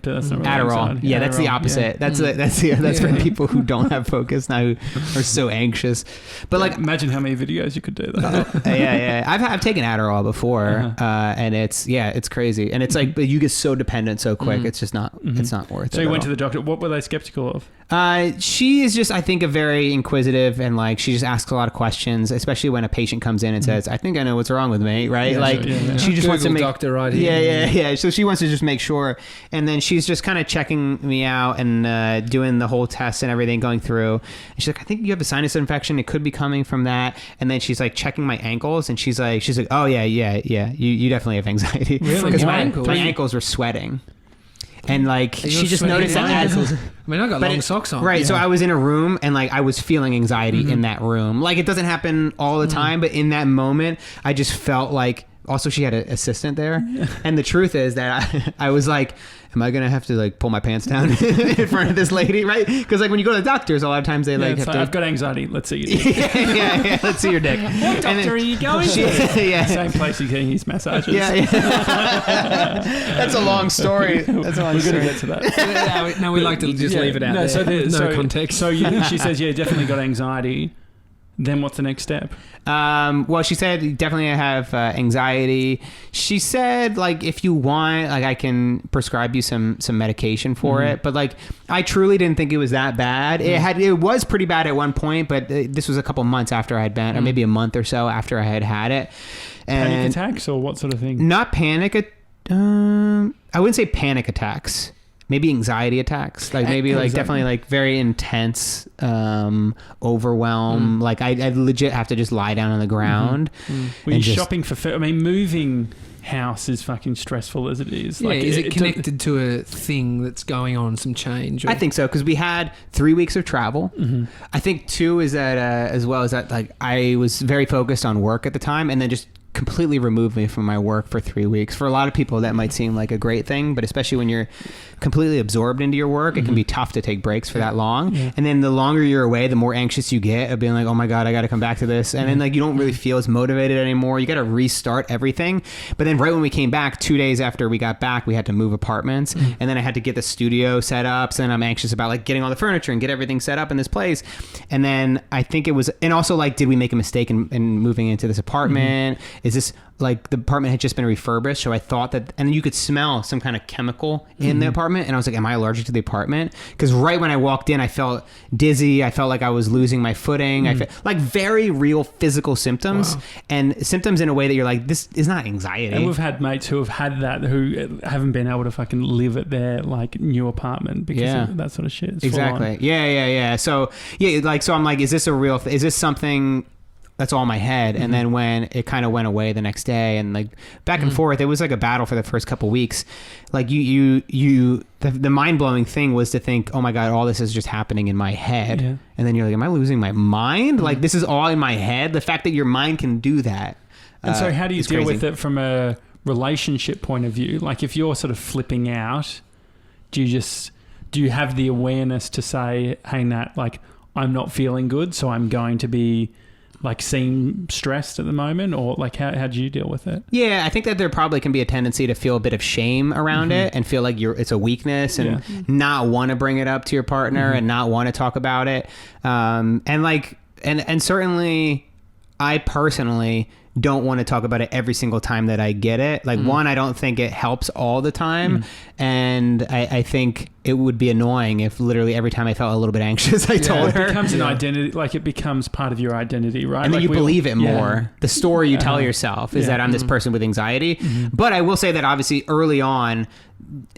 S3: That's not really Adderall. Yeah, that's the opposite. Yeah. That's for people who don't have focus now, who are so anxious. But like,
S1: imagine how many videos you could do that.
S3: Yeah. I've taken Adderall before, and it's crazy, and it's like, but you get so dependent so quick. It's just not. It's not worth it.
S1: So you went to the doctor. What were they skeptical of?
S3: She is just, I think, a very inquisitive, and like she just asks a lot of questions, especially when a patient comes in and says, I think I know what's wrong with me, right? She just wants to make
S2: doctor right here.
S3: Yeah. So she wants to just make sure, and then she's just kind of checking me out and doing the whole test and everything, going through. And she's like, I think you have a sinus infection. It could be coming from that. And then she's like checking my ankles, and she's like, oh yeah. You definitely have anxiety.
S2: Really?
S3: Because my ankles were sweating. And like she just noticed that
S2: I mean, I got long socks on.
S3: Right. Yeah. So I was in a room, and like I was feeling anxiety in that room. Like it doesn't happen all the time, but in that moment, I just felt like. Also, she had an assistant there, and the truth is that I was like, am I gonna have to like pull my pants down in front of this lady, right? Because like when you go to the doctors, a lot of times they have to.
S1: I've got anxiety. Let's see your dick.
S3: yeah. Let's see your dick.
S2: What doctor are you going to?
S1: Same place he's getting his massages.
S3: Yeah. That's a long story. We're
S1: gonna get to that.
S2: No, we like to just leave it out. No context.
S1: So she says, definitely got anxiety. Then what's the next step?
S3: Well, she said definitely I have anxiety. She said like if you want, like I can prescribe you some medication for it. But like I truly didn't think it was that bad. It was pretty bad at one point, but this was a couple months after I had been, or maybe a month or so after I had it. And
S1: panic attacks or what sort of thing?
S3: Not panic. I wouldn't say panic attacks. Maybe anxiety attacks, like maybe like definitely like very intense overwhelm. Like I legit have to just lie down on the ground.
S1: Were you shopping for food? I mean, moving house is fucking stressful as it is.
S2: Yeah, like, is it connected to a thing that's going on, some change? Or?
S3: I think so, because we had 3 weeks of travel. I think 2 is that as well as that like I was very focused on work at the time, and then just completely removed me from my work for 3 weeks. For a lot of people, that might seem like a great thing, but especially when you're completely absorbed into your work, it can be tough to take breaks for that long. Yeah. And then the longer you're away, the more anxious you get of being like, oh my God, I got to come back to this. And then like you don't really feel as motivated anymore. You got to restart everything. But then right when we came back, 2 days after we got back, we had to move apartments. And then I had to get the studio set up. So then I'm anxious about like getting all the furniture and get everything set up in this place. And then I think it was, and also like, did we make a mistake in moving into this apartment? Is this like the apartment had just been refurbished? So I thought that, and you could smell some kind of chemical in the apartment. And I was like, am I allergic to the apartment? Because right when I walked in, I felt dizzy. I felt like I was losing my footing. I felt like very real physical symptoms and symptoms in a way that you're like, this is not anxiety.
S1: And we've had mates who have had that who haven't been able to fucking live at their like new apartment because of that sort of shit. It's
S3: exactly. Yeah. So so I'm like, is this a real, is this something that's all in my head? And then when it kind of went away the next day and like back and forth, it was like a battle for the first couple weeks. Like the mind-blowing thing was to think, oh my God, all this is just happening in my head. Yeah. And then you're like, am I losing my mind? Like this is all in my head. The fact that your mind can do that.
S1: And so how do you deal with it from a relationship point of view? Like if you're sort of flipping out, do you have the awareness to say, hey Nat, like I'm not feeling good, so I'm going to be like seem stressed at the moment? Or like how do you deal with it?
S3: Yeah, I think that there probably can be a tendency to feel a bit of shame around it and feel like it's a weakness and not want to bring it up to your partner and not want to talk about it. And certainly I personally don't want to talk about it every single time that I get it. Like one, I don't think it helps all the time. And I think it would be annoying if literally every time I felt a little bit anxious, I told her.
S1: It becomes an identity, like it becomes part of your identity, right?
S3: And then
S1: like
S3: you believe it more. The story you tell yourself is that I'm this person with anxiety. But I will say that obviously early on,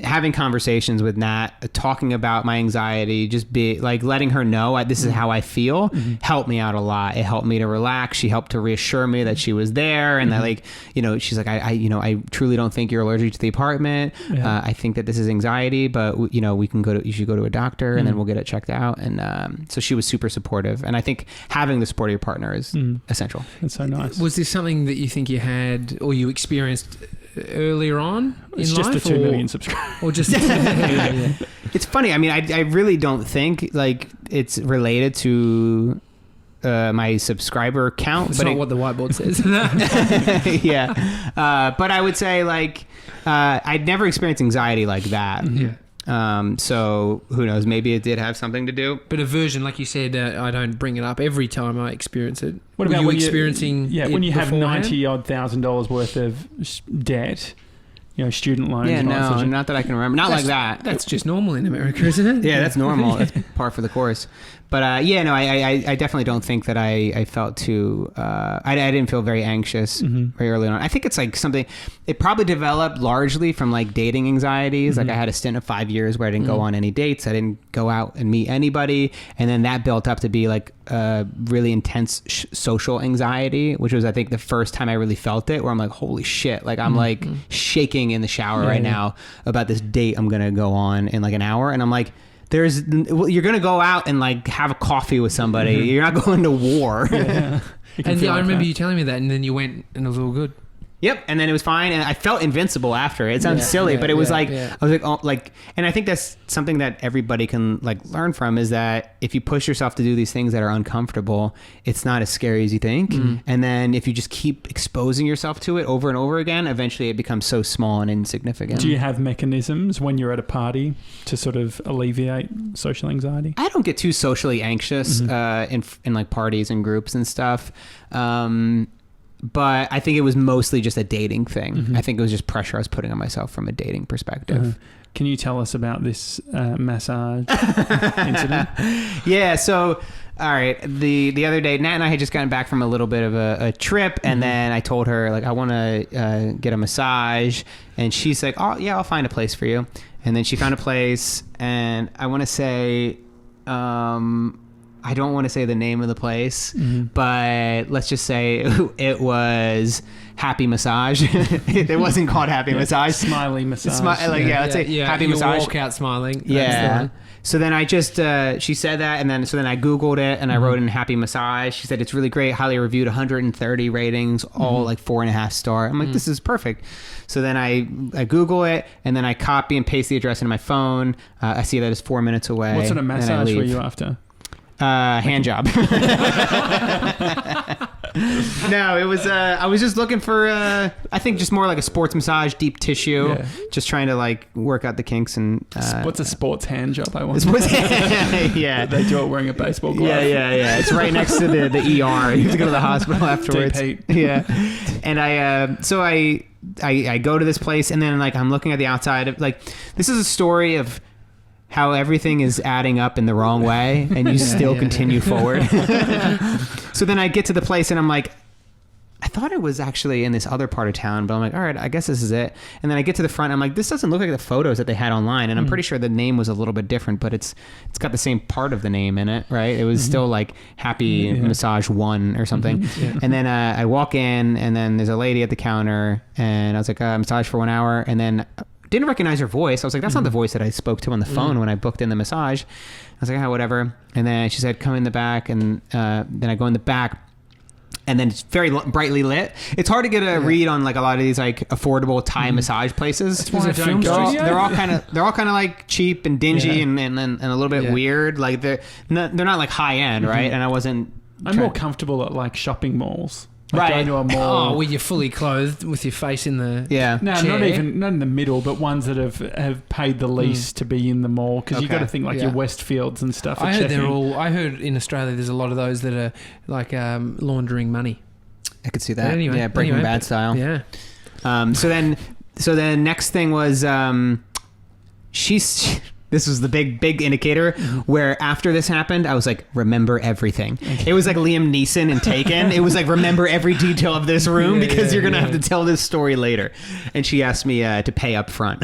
S3: having conversations with Nat, talking about my anxiety, just be like letting her know this is how I feel, helped me out a lot. It helped me to relax. She helped to reassure me that she was there and that like, she's like, I truly don't think you're allergic to the apartment. I think that this is anxiety, but you should go to a doctor and then we'll get it checked out. And so she was super supportive. And I think having the support of your partner is essential.
S1: That's so nice.
S2: Was this something that you think you had or you experienced earlier on in
S1: life?
S2: Just
S1: the 2 million subscribers.
S2: Or just...
S3: It's funny. I mean, I really don't think like it's related to my subscriber count.
S2: It's
S3: but
S2: not what the whiteboard says.
S3: But I would say like I'd never experienced anxiety like that. So who knows? Maybe it did have something to do.
S2: But aversion, like you said, I don't bring it up every time I experience it.
S1: What about
S2: you experiencing?
S1: When you have $90,000 worth of debt, student loans.
S3: Yeah, no, not that I can remember. Not like that.
S2: That's just normal in America, isn't it?
S3: Yeah, that's normal. That's par for the course. But I definitely don't think that I felt too. I didn't feel very anxious very early on. I think it's like something. It probably developed largely from like dating anxieties. Like I had a stint of 5 years where I didn't go on any dates. I didn't go out and meet anybody, and then that built up to be like really intense social anxiety, which was I think the first time I really felt it. Where I'm like, holy shit! Like I'm like shaking in the shower right now about this date I'm gonna go on in like an hour, and I'm like. You're going to go out and like have a coffee with somebody. You're not going to war.
S2: And I remember you telling me that, and then you went and it was all good.
S3: Yep, and then it was fine, and I felt invincible after. It sounds silly, but it was I was like, oh, like, and I think that's something that everybody can like learn from is that if you push yourself to do these things that are uncomfortable, it's not as scary as you think. And then if you just keep exposing yourself to it over and over again, eventually it becomes so small and insignificant.
S1: Do you have mechanisms when you're at a party to sort of alleviate social anxiety?
S3: I don't get too socially anxious in like parties and groups and stuff. But I think it was mostly just a dating thing. I think it was just pressure I was putting on myself from a dating perspective.
S1: Can you tell us about this massage incident?
S3: Yeah, so, all right, the other day, Nat and I had just gotten back from a little bit of a trip, and then I told her, like, I want to get a massage, and she's like, oh, yeah, I'll find a place for you. And then she found a place, and I want to say... I don't want to say the name of the place, but let's just say it was Happy Massage. It wasn't called Happy Massage.
S1: Smiley Massage.
S3: Let's say Happy Massage.
S2: You walk out smiling.
S3: Yeah. So then I just, she said that, and then I Googled it, and I wrote in happy massage. She said, it's really great, highly reviewed, 130 ratings, all like 4.5 star. I'm like, this is perfect. So then I Google it, and then I copy and paste the address into my phone. I see that it's 4 minutes away.
S1: What sort of massage were you after?
S3: Hand job. No, it was, I was just looking for, I think just more like a sports massage, deep tissue, just trying to like work out the kinks and,
S1: what's a sports hand job? I want.
S3: Yeah.
S1: They do it wearing a baseball glove.
S3: Yeah. It's right next to the ER. You have to go to the hospital afterwards.
S1: Deep heat.
S3: Yeah. And I go to this place, and then like, I'm looking at the outside of like, this is a story of how everything is adding up in the wrong way, and you still continue forward. So then I get to the place, and I'm like, I thought it was actually in this other part of town, but I'm like, all right, I guess this is it. And then I get to the front, and I'm like, this doesn't look like the photos that they had online, and I'm pretty sure the name was a little bit different, but it's got the same part of the name in it, right? It was still like Happy Massage 1 or something. And then I walk in, and then there's a lady at the counter, and I was like, massage for 1 hour, and then didn't recognize her voice. I was like, that's not the voice that I spoke to on the phone when I booked in the massage. I was like, whatever. And then she said, come in the back. And then I go in the back, and then it's very brightly lit. It's hard to get a read on like a lot of these like affordable Thai massage places.
S1: That's why I don't go.
S3: They're all kind of like cheap and dingy and a little bit weird. Like they're not like high end, right? And
S1: I'm more comfortable at like shopping malls.
S3: Right.
S1: Going to a mall.
S2: Oh, where you're fully clothed with your face in the
S1: No,
S2: chair.
S1: not in the middle, but ones that have paid the least to be in the mall, because you got to think like your Westfields and stuff.
S2: I heard in Australia there's a lot of those that are like laundering money.
S3: I could see that.
S2: But anyway,
S3: Breaking Bad style.
S2: Yeah.
S3: So the next thing was this was the big indicator where after this happened, I was like, remember everything. It was like Liam Neeson in Taken. It was like, remember every detail of this room because you're going to have to tell this story later. And she asked me to pay up front.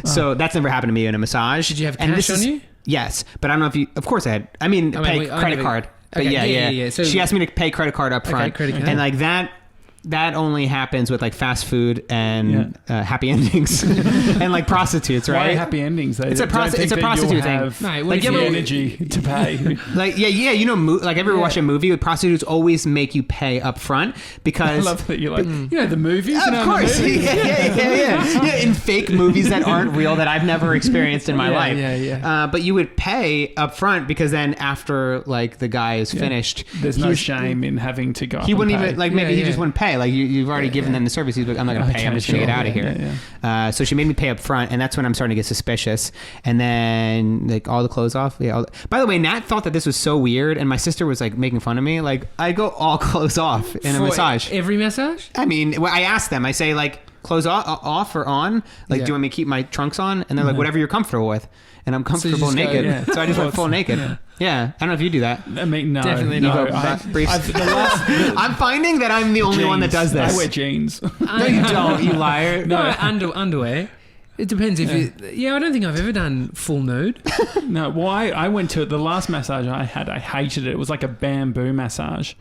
S3: So that's never happened to me in a massage.
S2: Did you have cash on you?
S3: Yes. But I don't know if of course I had. Pay credit card. But yeah. So she asked me to pay credit card up front.
S2: Credit card.
S3: And like that only happens with like fast food and happy endings and like prostitutes, right?
S1: Why happy endings?
S3: It's a prostitute thing.
S1: Like the energy to pay.
S3: Like you know, like ever watch a movie with prostitutes always make you pay up front because
S1: I love that you're like, you know, the movies.
S3: Of course, yeah. In fake movies that aren't real that I've never experienced in my life. But you would pay up front because then after like the guy is finished,
S1: there's no shame in having to go.
S3: He wouldn't even like maybe he just wouldn't pay. Like you've already given them the service. He's like, I'm not going to pay. I'm just going to get out of here. So she made me pay up front, and that's when I'm starting to get suspicious. And then like all the clothes off. Yeah. By the way, Nat thought that this was so weird, and my sister was like making fun of me. Like I go all clothes off in a massage.
S2: Every massage?
S3: I mean, I asked them. I say like clothes off or on. Like, do you want me to keep my trunks on? And they're like, whatever you're comfortable with. And I'm comfortable naked, so I just went full naked. Yeah, I don't know if you do that.
S1: I mean, no,
S2: definitely
S1: no.
S3: Briefs. I'm finding that I'm the only one that does this.
S1: I wear jeans.
S3: No, you don't, you liar.
S2: No, underwear. It depends if you. Yeah, I don't think I've ever done full nude.
S1: No, well, I went to the last massage I had. I hated it. It was like a bamboo massage,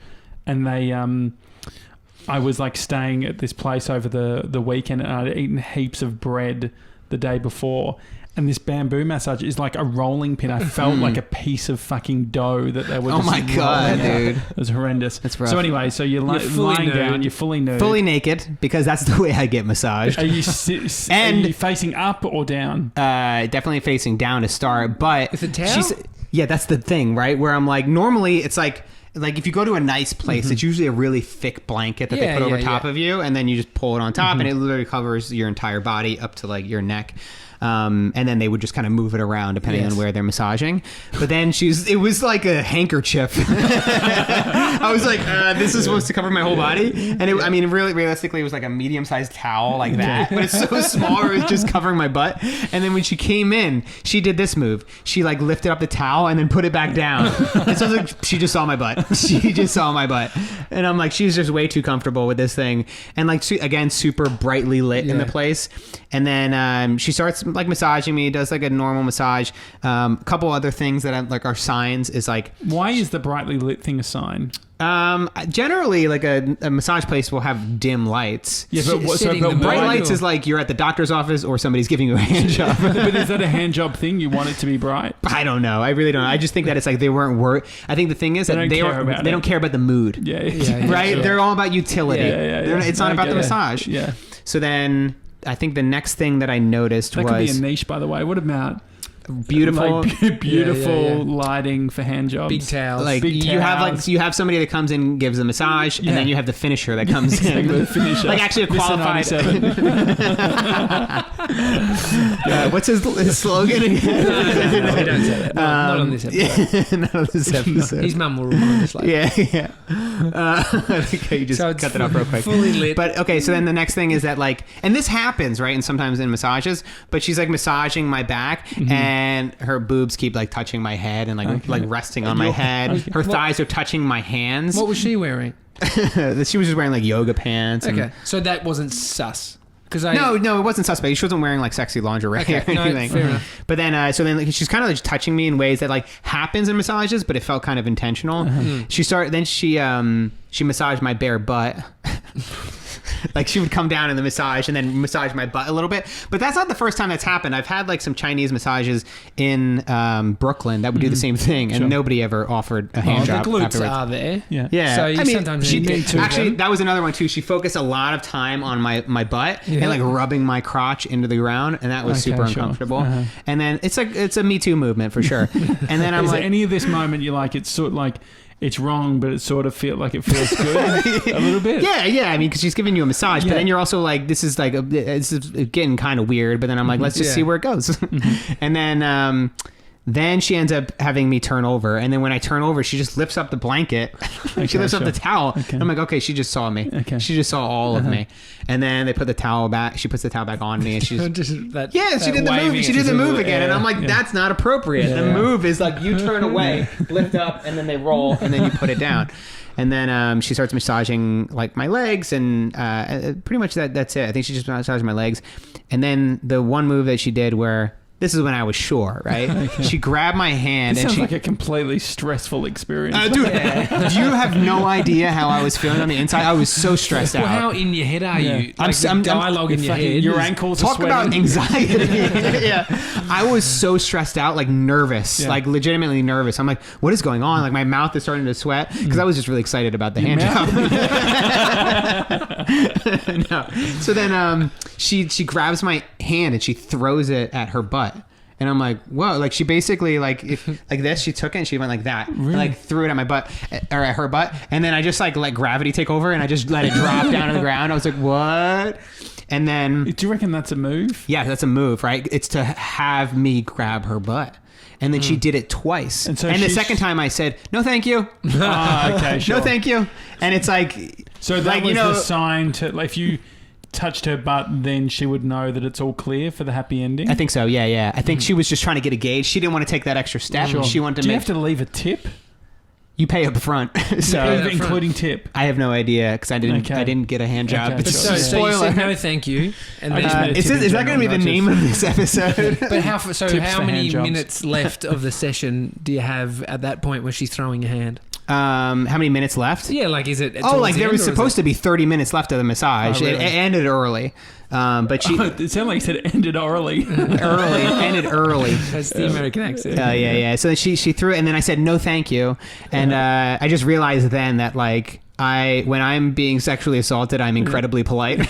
S1: and they I was like staying at this place over the weekend, and I'd eaten heaps of bread the day before. And this bamboo massage is like a rolling pin. I felt like a piece of fucking dough that they were just
S3: my God, dude.
S1: It was horrendous.
S3: That's rough.
S1: So anyway, so you're lying down, you're fully nude.
S3: Fully naked, because that's the way I get massaged.
S1: Are you facing up or down?
S3: Definitely facing down to start, but...
S2: With a towel?
S3: Yeah, that's the thing, right? Where I'm like, normally it's like if you go to a nice place, it's usually a really thick blanket that they put over top of you, and then you just pull it on top, and it literally covers your entire body up to like your neck. And then they would just kind of move it around depending on where they're massaging. But then it was like a handkerchief. I was like, this is supposed to cover my whole body. And really realistically, it was like a medium-sized towel like that. But it's so small, it was just covering my butt. And then when she came in, she did this move. She like lifted up the towel and then put it back down. And so I was like, she just saw my butt. She just saw my butt. And I'm like, she's just way too comfortable with this thing. And like, again, super brightly lit in the place. And then she starts like massaging me, does like a normal massage. A couple other things that are signs is like,
S1: why is the brightly lit thing a sign?
S3: Generally, like a massage place will have dim lights.
S1: Yeah,
S3: but bright lights is like you're at the doctor's office or somebody's giving you a hand job.
S1: But is that a hand job thing? You want it to be bright?
S3: I don't know. I really don't know. I just think that it's like they weren't I think the thing is that they don't care about the mood.
S1: Yeah,
S3: right?
S1: Sure.
S3: They're all about utility. It's not about the
S1: it.
S3: massage.
S1: Yeah.
S3: So then I think the next thing that I noticed
S1: that
S3: was...
S1: could be a niche, by the way. What about...
S3: Beautiful,
S1: beautiful lighting for hand jobs.
S2: Big towels.
S3: Like you have somebody that comes in and gives a massage, and then you have the finisher that comes in.
S1: The finisher.
S3: Like actually a qualified. What's his slogan again?
S2: No, we don't say that. Not on this episode.
S3: Not on this episode.
S2: His mum will remind us later.
S3: Yeah. Okay, you just cut that off real quick.
S2: Fully lit.
S3: But okay, so then the next thing is that like, and this happens, right? And sometimes in massages, but she's like massaging my back, and her boobs keep like touching my head and like resting on my head.
S1: Okay.
S3: Her thighs are touching my hands.
S2: What was she wearing?
S3: She was just wearing like yoga pants.
S2: Okay, so that wasn't sus.
S3: No, it wasn't suspect. She wasn't wearing like sexy lingerie or anything.
S2: Fair enough.
S3: But then, so then like, she's kind of like touching me in ways that like happens in massages, but it felt kind of intentional. She massaged my bare butt. Like she would come down in the massage and then massage my butt a little bit. But that's not the first time that's happened. I've had like some Chinese massages in Brooklyn that would do the same thing, and nobody ever offered a hand job
S2: the glutes
S3: afterwards.
S2: are there.
S3: Yeah.
S2: So you sometimes
S3: she
S2: need to.
S3: actually, that was another one too. She focused a lot of time on my butt and like rubbing my crotch into the ground, and that was super uncomfortable. And then it's a Me Too movement for sure. And then I'm
S1: is
S3: like,
S1: there any of this moment you like? It's sort of like it's wrong, but it sort of feels good a little bit.
S3: Yeah. I mean, because she's giving you a massage, but then you're also like, this is like this is getting kind of weird. But then I'm like, let's just see where it goes. And then she ends up having me turn over, and then when I turn over, she just lifts up the blanket. She lifts up the towel. Okay. I'm like, okay, she just saw me. Okay. She just saw all of me. And then they put the towel back. She puts the towel back on me, and she's she did the move. She did the move again, and I'm like, that's not appropriate. The move is like you turn away, lift up, and then they roll, and then you put it down. And then she starts massaging like my legs, and pretty much that's it. I think she just massaged my legs, and then the one move that she did where. This is when I was sure, right? Okay. She grabbed my hand.
S1: This
S3: and
S1: sounds like a completely stressful experience.
S3: Dude, you have no idea how I was feeling on the inside. I was so stressed out.
S2: Well, how in your head are you? Like
S3: I'm
S2: dialogue in your head.
S1: Your ankles
S3: Talk
S1: are
S3: about anxiety. I was so stressed out, like nervous, like legitimately nervous. I'm like, what is going on? Like my mouth is starting to sweat because I was just really excited about the hand job. No. So then she grabs my hand and she throws it at her butt. And I'm like, whoa, like she basically like this, she took it and she went like that, and like threw it at my butt or at her butt. And then I just like let gravity take over and I just let it drop down to the ground. I was like, what? And then.
S1: Do you reckon that's a move?
S3: Yeah, that's a move, right? It's to have me grab her butt. And then she did it twice. And the second time I said, no, thank you.
S1: Okay, sure.
S3: No, thank you. And it's like.
S1: So that was the sign to, like, if you touched her butt, then she would know that it's all clear for the happy ending?
S3: I think so, yeah. I think she was just trying to get a gauge. She didn't want to take that extra step.
S1: Sure.
S3: She wanted to
S1: Do you have to leave a tip?
S3: You pay up front. So
S1: including tip?
S3: I have no idea because I didn't get a hand job.
S1: Okay.
S2: So you said no thank you. And then
S3: is that going to be the name of this episode?
S2: But how many minutes left of the session do you have at that point where she's throwing your hand?
S3: How many minutes left?
S2: Yeah, like is it?
S3: There was supposed to be 30 minutes left of the massage. It ended early. But she.
S1: It sounded like you said it ended early.
S3: Ended early.
S2: That's the American accent.
S3: Yeah. So she threw it, and then I said no, thank you, and I just realized then that like. When I'm being sexually assaulted, I'm incredibly polite. No,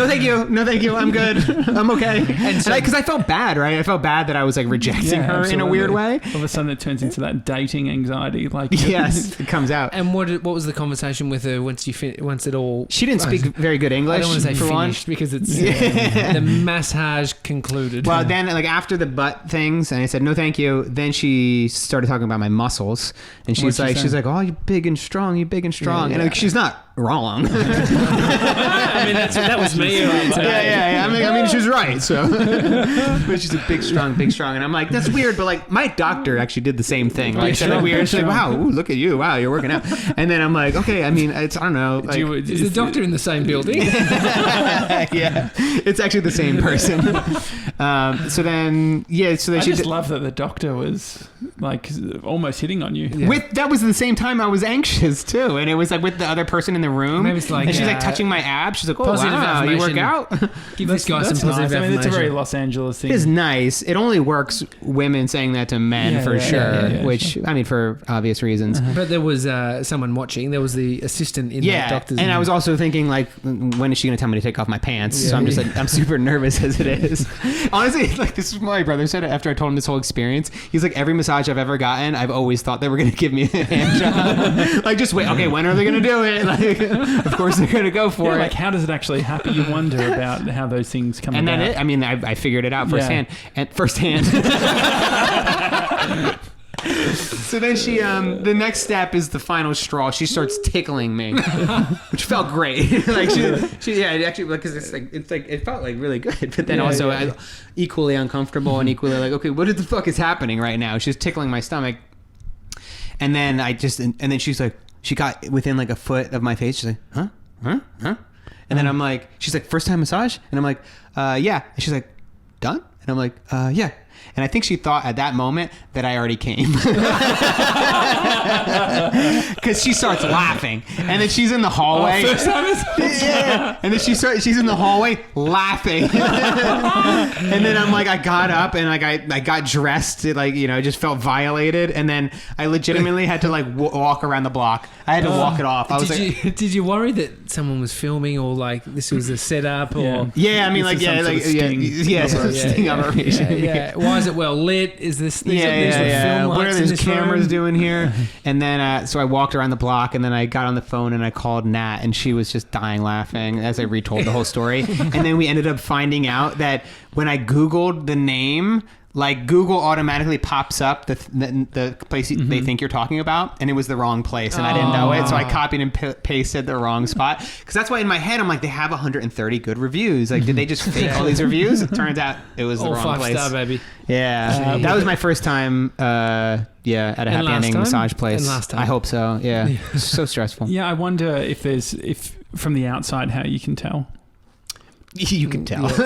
S3: thank you. I'm good. I'm okay. Because I felt bad, right? I felt bad that I was like rejecting her in a weird way.
S1: All of a sudden, it turns into that dating anxiety. Like
S3: yes, it comes out.
S2: And what was the conversation with her once it all?
S3: She didn't speak very good English.
S2: I don't want to say
S3: for
S2: finished because it's the massage concluded.
S3: Well, then like after the butt things, and I said no, thank you. Then she started talking about my muscles, and she's like, oh, you're big and strong. And like, she's not wrong.
S2: I mean, that was me.
S3: Yeah. I mean, she's right. So, but she's a big, strong, and I'm like, that's weird. But like, my doctor actually did the same thing. Like, she's like weird. She's like, wow, look at you. Wow, you're working out. And then I'm like, okay. I mean, I don't know. Like,
S2: is the doctor in the same building?
S3: Yeah, it's actually the same person. So then I
S1: just love that the doctor was like almost hitting on you.
S3: Yeah. That was the same time I was anxious too, and it was like with the other person in the room.
S2: Maybe it's like,
S3: and she's like touching my abs. She's like, "Oh wow, you work out."
S2: Give this guy some positive
S1: nice. I mean, it's a
S2: affirmation.
S1: very Los Angeles thing.
S3: It's nice. It only works women saying that to men for sure. Which I mean, for obvious reasons.
S2: But there was someone watching. There was the assistant in the doctor's.
S3: And I was also thinking like, when is she going to tell me to take off my pants? So I'm just like, I'm super nervous as it is. Honestly, like this is what my brother said after I told him this whole experience. He's like, every massage I've ever gotten, I've always thought they were going to give me a hand job. Like, just wait. Okay, when are they going to do it? Like, of course they're going to go for it.
S1: Like, how does it actually happen? You wonder about how those things come about.
S3: And then I figured it out firsthand. So then she, the next step is the final straw. She starts tickling me, which felt great. Like she actually, because it felt like really good, but then equally uncomfortable and equally like, okay, what the fuck is happening right now? She's tickling my stomach, and then then she's like, she got within like a foot of my face. She's like, huh? And then I'm like, she's like, first time massage, and I'm like, yeah. And she's like, done? And I'm like, yeah. And I think she thought at that moment that I already came. Because she starts laughing. And then she's in the hallway. And then she's in the hallway laughing. And then I'm like, I got up and like I got dressed, like, you know, I just felt violated. And then I legitimately had to like walk around the block. I had to walk it off.
S2: Did you worry that someone was filming or like this was a setup or?
S3: Yeah, I mean, like, sting operation.
S2: Yeah. Why is it well lit? Is this?
S3: What are these cameras doing here? And then so I walked around the block, and then I got on the phone and I called Nat, and she was just dying laughing as I retold the whole story. And then we ended up finding out that when I Googled the name, like Google automatically pops up the place they think you're talking about, and it was the wrong place, and I didn't know it, so I copied and pasted the wrong spot. Because that's why in my head I'm like, they have 130 good reviews. Like, did they just fake all these reviews? It turns out it was the wrong place.
S2: 5-star, baby.
S3: Yeah, that was my first time. At a happy ending massage place.
S2: And last time.
S3: I hope so. Yeah, so stressful.
S1: Yeah, I wonder if from the outside how you can tell.
S3: You can tell.
S1: Was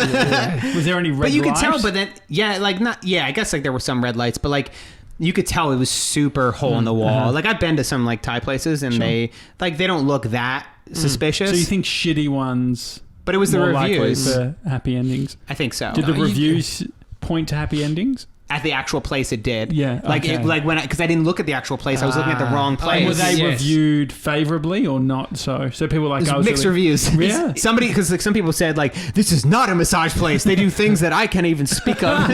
S1: there any red lights?
S3: But you could tell, but then, I guess like there were some red lights, but like you could tell it was super hole in the wall. Like I've been to some like Thai places and they don't look that suspicious.
S1: So you think shitty ones,
S3: but it was the reviews
S1: for happy endings?
S3: I think so.
S1: Did the reviews point to happy endings?
S3: At the actual place, it did.
S1: Yeah.
S3: Like when because I didn't look at the actual place, I was looking at the wrong place.
S1: Were they reviewed favorably or not? So people were like,
S3: mixed reviews.
S1: Yeah.
S3: Somebody, because like some people said like, this is not a massage place. They do things that I can't even speak of.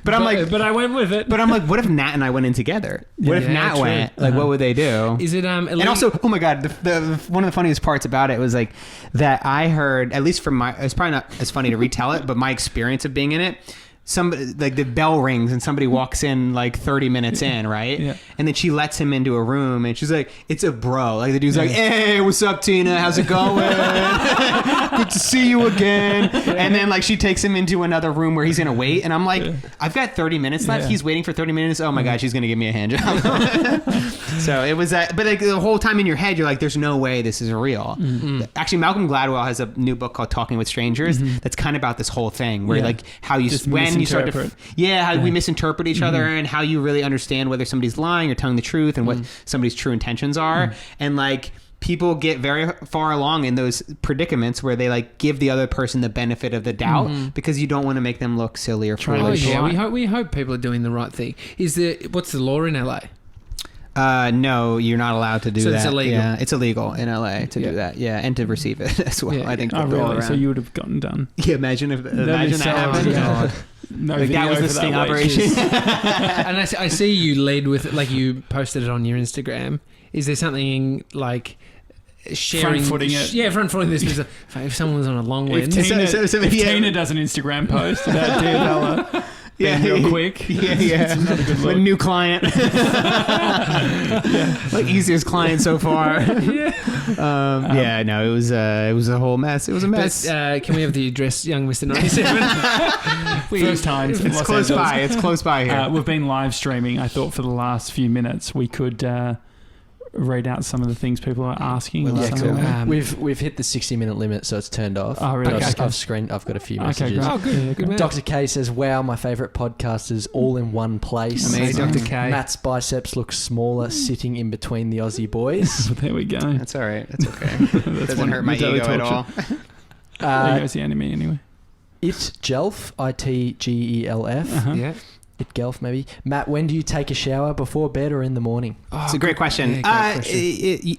S3: but
S1: I went with it.
S3: But I'm like, what if Nat and I went in together? What if Nat went? Like, what would they do?
S2: Is it
S3: and also, oh my god, the one of the funniest parts about it was like that I heard, at least from it's probably not as funny to retell it, but my experience of being in it. Somebody, like the bell rings and somebody walks in like 30 minutes in, right? Yeah. And then she lets him into a room and she's like, it's a bro. Like the dude's like, hey, what's up, Tina? How's it going? Good to see you again. And then like she takes him into another room where he's gonna wait. And I'm like, I've got 30 minutes left. He's waiting for 30 minutes. Oh my god, she's gonna give me a hand job. So it was that, but like the whole time in your head, you're like, there's no way this is real. Actually, Malcolm Gladwell has a new book called Talking with Strangers that's kind of about this whole thing where like how you when you start to how we misinterpret each other and how you really understand whether somebody's lying or telling the truth and what somebody's true intentions are. And like people get very far along in those predicaments where they like give the other person the benefit of the doubt because you don't want to make them look silly or foolish.
S2: We hope people are doing the right thing. What's the law in LA?
S3: No, you're not allowed to do that.
S2: So it's illegal.
S3: Yeah, it's illegal in LA to do that. Yeah, and to receive it as well. I think.
S1: Oh, really? So you would have gotten done.
S3: Yeah, imagine that happened.
S1: Yeah. No,
S3: like that was the sting operation.
S2: And I see you lead with, like, you posted it on your Instagram. Is there something like sharing,
S1: front-footing it?
S2: Front-footing this. If someone was on a long lens.
S1: If Tina does an Instagram post about Dear Bella. Real quick.
S3: It's not a good look. A new client. Like easiest client so far. No, it was a whole mess. It was a mess.
S2: But, can we have the address, young Mr. 97?
S1: First time.
S3: It's close by. It's close by here.
S1: We've been live streaming. I thought for the last few minutes we could read out some of the things people are asking.
S3: We'll
S1: or
S3: look
S1: something.
S3: to
S4: We've hit the 60-minute limit, so it's turned off.
S1: Oh, really?
S4: But
S1: Okay.
S4: I've got a few
S1: Okay,
S4: messages.
S1: great.
S2: Oh, good.
S1: Yeah,
S2: Good man.
S4: Dr. K says, wow, my favourite podcast is all in one place.
S3: Amazing.
S2: Dr. K.
S4: Matt's biceps look smaller sitting in between the Aussie boys.
S1: There we go.
S3: That's all right. That's okay.
S1: That's
S3: Doesn't
S1: one
S3: hurt my
S1: of the Daily
S3: ego at
S1: Talk
S3: all.
S1: Show. There goes the enemy anyway.
S4: It's Jelf, ITGELF.
S1: Uh-huh.
S2: Yeah.
S4: It Gelf, maybe. Matt, when do you take a shower? Before bed or in the morning?
S3: It's a great question.
S2: Yeah, great question.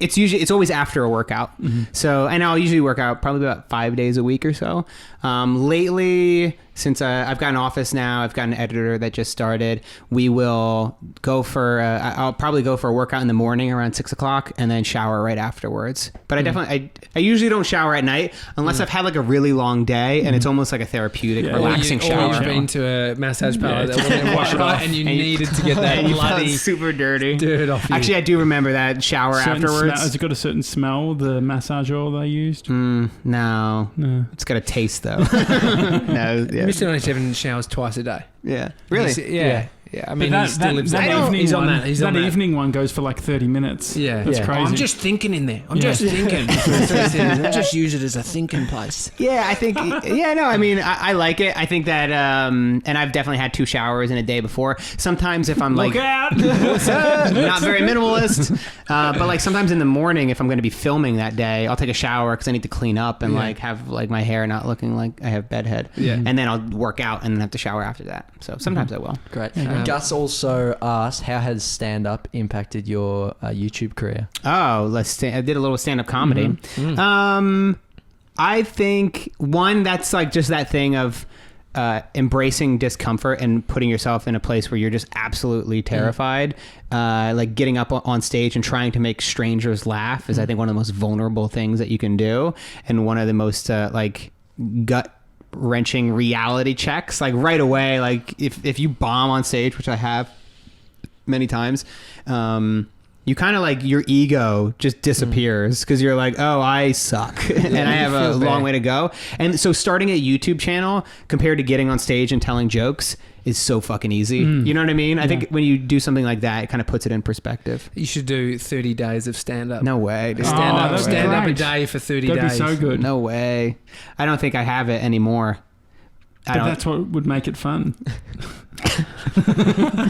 S3: It's always after a workout.
S1: Mm-hmm.
S3: So, and I'll usually work out probably about 5 days a week or so. Lately, since I've got an office now, I've got an editor that just started. We will go for. I'll probably go for a workout in the morning around 6 o'clock, and then shower right afterwards. But I usually don't shower at night unless I've had like a really long day, and it's almost like a therapeutic,
S1: Yeah.
S3: relaxing
S2: Or
S3: shower.
S2: you've been to a massage parlor that wouldn't wash it off, and you needed to get that
S3: And you felt
S2: bloody
S3: super dirty.
S2: dirt off you.
S3: Actually, I do remember that shower
S1: Certain
S3: afterwards.
S1: Has it got a certain smell? The massage oil they used?
S3: No,
S1: No.
S3: it's got a taste though. No, yeah.
S2: Mr. 97 showers twice a day.
S3: Yeah, really.
S2: Yeah. Yeah. I mean,
S1: But
S2: he still lives there.
S1: evening
S2: He's
S1: one,
S2: on that. He's on that.
S1: evening one goes for like 30 minutes.
S2: Yeah.
S1: That's
S4: Yeah.
S1: crazy.
S2: I'm just thinking in there. I'm
S1: Yeah.
S2: just thinking. I just use it as a thinking place.
S3: Yeah, I think. Yeah, no, I mean, I like it. I think that, and I've definitely had 2 showers in a day before. Sometimes if I'm like,
S1: Look out!
S3: not very minimalist, but like sometimes in the morning, if I'm going to be filming that day, I'll take a shower because I need to clean up and
S2: Yeah.
S3: like have like my hair not looking like I have bedhead.
S2: Yeah.
S3: And then I'll work out and then have to shower after that. So sometimes I will.
S4: Great.
S2: Gus
S4: also asked, how has stand-up impacted your YouTube career?
S3: Oh, I did a little stand-up comedy. I think one that's like just that thing of embracing discomfort and putting yourself in a place where you're just absolutely terrified. Like getting up on stage and trying to make strangers laugh is I think one of the most vulnerable things that you can do, and one of the most like gut wrenching reality checks. Like right away, like if you bomb on stage, which I have many times, you kind of like your ego just disappears because you're like, oh, I suck and I have a long way to go. And so starting a YouTube channel compared to getting on stage and telling jokes is so fucking easy. You know what I mean? I think when you do something like that, it kind of puts it in perspective.
S2: You should do 30 days of stand-up.
S3: No way. Dude.
S2: Stand up,
S1: that'd be
S2: stand up a
S1: great.
S2: day for 30
S1: That'd
S2: days.
S1: be so good.
S3: No way. I don't think I have it anymore.
S1: But that's what would make it fun.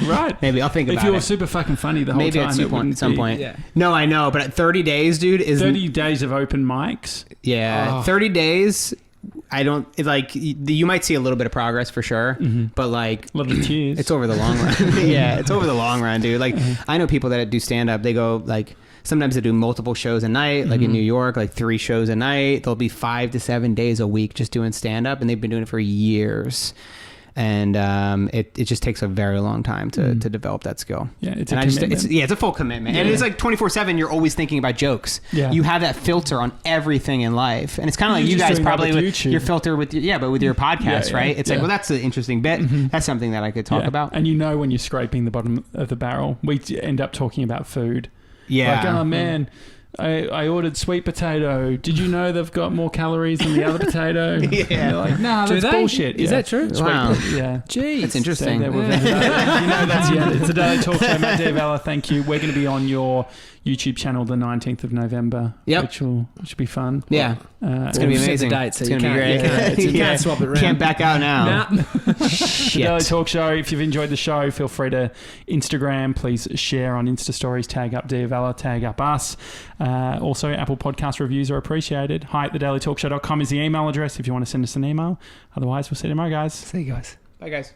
S1: Right.
S3: Maybe I'll think
S1: If
S3: about
S1: you were
S3: it.
S1: super fucking funny the whole
S3: Maybe
S1: time,
S3: at
S1: it wouldn't
S3: some
S1: be-
S3: point.
S2: Yeah.
S3: No, I know, but at 30 days, dude, is
S1: 30 days of open mics.
S3: yeah,
S2: Oh.
S3: 30 days. I don't it's like you might see a little bit of progress for sure, but like
S1: A lot of tears.
S3: it's over the long run. Yeah, it's over the long run, dude. Like I know people that do stand up. They go like sometimes they do multiple shows a night, like in New York, like 3 shows a night. They'll be 5 to 7 days a week just doing stand up, and they've been doing it for years. And it just takes a very long time to develop that skill.
S1: Yeah, it's
S3: and
S1: a commitment.
S3: it's a full commitment. And
S1: Yeah.
S3: it's like 24/7. You're always thinking about jokes.
S1: Yeah.
S3: You have that filter on everything in life, and it's kind of like
S1: You're
S3: you
S1: just
S3: guys
S1: doing that
S3: probably
S1: with
S3: with
S1: YouTube.
S3: your filter with but with your podcast,
S1: Yeah,
S3: right? It's like,
S1: yeah.
S3: well, that's an interesting bit. That's something that I could talk
S1: Yeah.
S3: about.
S1: And you know when you're scraping the bottom of the barrel, we end up talking about food.
S3: Yeah.
S1: Like, oh man, I ordered sweet potato. Did you know they've got more calories than the other potato?
S3: Yeah.
S1: And they're like, nah,
S2: Do
S1: that's
S2: they?
S1: bullshit.
S2: Is
S1: Yeah.
S2: that true?
S3: Wow.
S1: Yeah.
S2: Jeez.
S3: That's
S1: So
S3: interesting.
S1: there we've ended up. You know, that's the end. It's a Daily Talk Show. Matt Diavella, thank you. We're going to be on your YouTube channel the 19th of November,
S3: Yep.
S1: which will be fun.
S3: Yeah.
S1: It's
S3: gonna be
S2: We've set
S3: amazing.
S2: the date, so
S3: It's
S2: you
S3: gonna be
S2: can't,
S3: great.
S2: you
S3: Yeah.
S2: can't swap it around.
S3: Can't back out now.
S2: Nah.
S1: The Daily
S3: Shit.
S1: Talk Show. If you've enjoyed the show, feel free to Instagram. Please share on Insta Stories. Tag up Diavella. Tag up us. Also, Apple Podcast reviews are appreciated. Hi at thedailytalkshow.com is the email address if you want to send us an email. Otherwise, we'll see you tomorrow, guys.
S2: See you guys.
S3: Bye, guys.